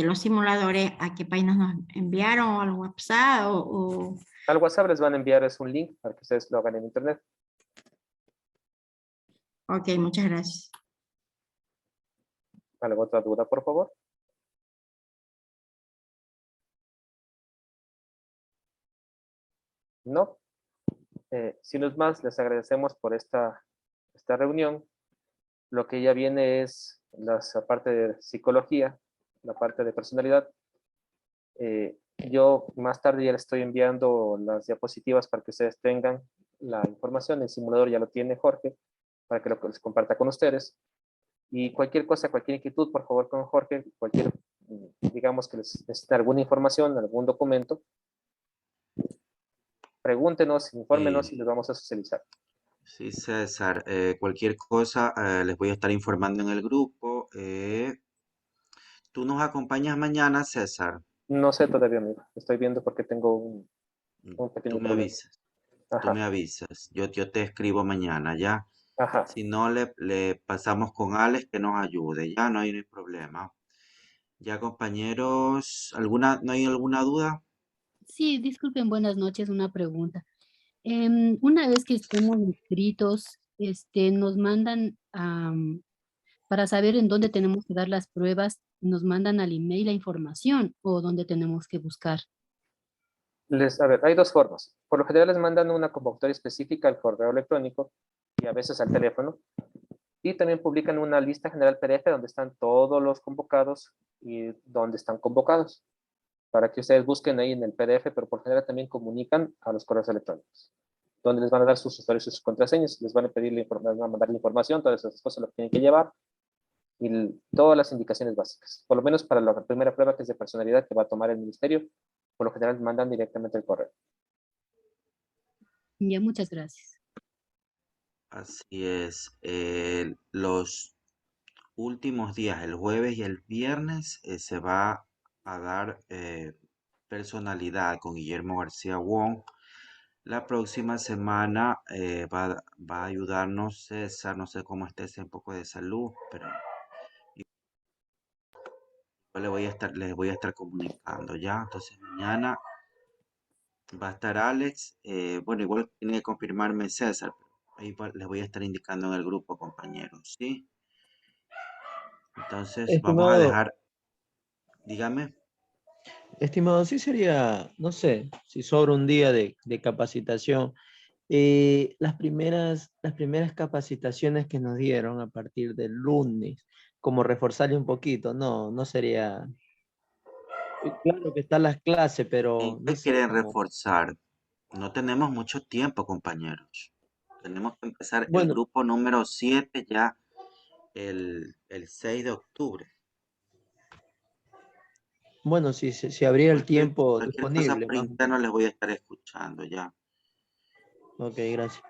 los simuladores, ¿a qué páginas nos enviaron? ¿O al WhatsApp? Al WhatsApp les van a enviar un link para que ustedes lo hagan en internet. Ok, muchas gracias. ¿Alguna otra duda, por favor? No. Si no es más, les agradecemos por esta reunión. Lo que ya viene es la parte de psicología, la parte de personalidad. Yo más tarde ya les estoy enviando las diapositivas para que ustedes tengan la información. El simulador ya lo tiene Jorge, para que les comparta con ustedes. Y cualquier cosa, cualquier inquietud, por favor, con Jorge, digamos que les necesiten alguna información, algún documento, pregúntenos, infórmenos y les vamos a socializar. Sí, César, cualquier cosa les voy a estar informando en el grupo. ¿Tú nos acompañas mañana, César? No sé todavía, amigo. Estoy viendo porque tengo un Tú pequeño me problema. avisas. Tú Ajá, me avisas. Yo te escribo mañana, ¿ya? ajá. Si no, le pasamos con Alex que nos ayude, ya no hay problema. Ya, compañeros, ¿no hay alguna duda? Sí, disculpen, buenas noches, una pregunta. Una vez que estemos inscritos, nos mandan para saber en dónde tenemos que dar las pruebas, nos mandan al email la información o dónde tenemos que buscar. A ver, hay dos formas. Por lo general les mandan una convocatoria específica al correo electrónico y a veces al teléfono. Y también publican una lista general PDF donde están todos los convocados y donde están convocados, para que ustedes busquen ahí en el PDF, pero por general también comunican a los correos electrónicos, donde les van a dar sus usuarios y sus contraseñas, les van a pedir les van a mandar la información, todas esas cosas lo que tienen que llevar y todas las indicaciones básicas. Por lo menos para la primera prueba que es de personalidad que va a tomar el ministerio, por lo general mandan directamente el correo. Ya, muchas gracias. Así es. Los últimos días, el jueves y el viernes, se va a dar personalidad con Guillermo García Wong. La próxima semana va a ayudarnos César, no sé cómo esté ese un poco de salud, pero yo les voy a estar comunicando ya. Entonces mañana va a estar Alex. Bueno, igual tiene que confirmarme César, pero ahí les voy a estar indicando en el grupo, compañeros, ¿sí? Entonces vamos a Estimado, dejar, dígame. estimado, sí sería, no sé, si sobra un día de capacitación. Las primeras capacitaciones que nos dieron a partir del lunes, como reforzarle un poquito, no sería, claro que están las clases, pero ¿En no qué sé quieren cómo. reforzar? No tenemos mucho tiempo, compañeros. Tenemos que empezar el Bueno, grupo número 7 ya el 6 de octubre. bueno, si habría el tiempo Cualquier cosa disponible, por más. interno les voy a estar escuchando ya. Ok, gracias.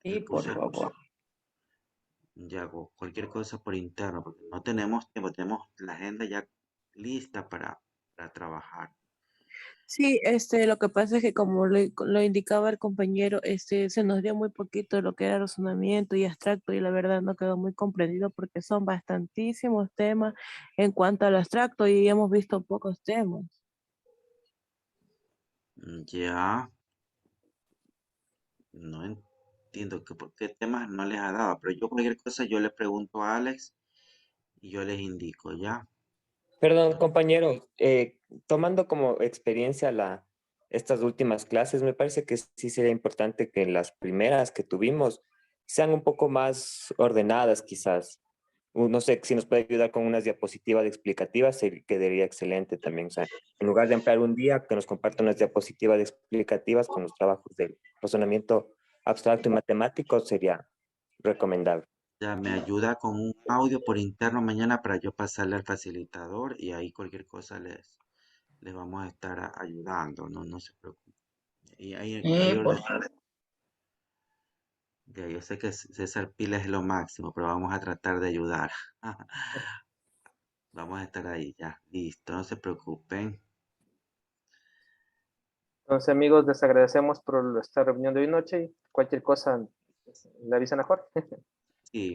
Les Y por puse favor. ya cualquier cosa por interno, porque no tenemos tiempo, tenemos la agenda ya lista para trabajar. Sí, lo que pasa es que como lo indicaba el compañero, se nos dio muy poquito de lo que era razonamiento y abstracto y la verdad no quedó muy comprendido porque son bastantísimos temas en cuanto al abstracto y hemos visto pocos temas. Ya, no entiendo por qué temas no les ha dado, pero yo cualquier cosa yo le pregunto a Alex y yo les indico, ¿ya? Perdón, compañero, tomando como experiencia estas últimas clases, me parece que sí sería importante que las primeras que tuvimos sean un poco más ordenadas, quizás. No sé si nos puede ayudar con unas diapositivas explicativas, quedaría excelente también. O sea, en lugar de emplear un día, que nos comparta unas diapositivas explicativas con los trabajos de razonamiento abstracto y matemático, sería recomendable. Ya me ayuda con un audio por interno mañana para yo pasarle al facilitador y ahí cualquier cosa les vamos a estar ayudando, no se preocupen. Y ahí Por ya, yo sé que César Pila es lo máximo, pero vamos a tratar de ayudar. Vamos a estar ahí ya, listo, no se preocupen. Entonces, amigos, les agradecemos por esta reunión de hoy noche y cualquier cosa le avisan a Jorge. Sí,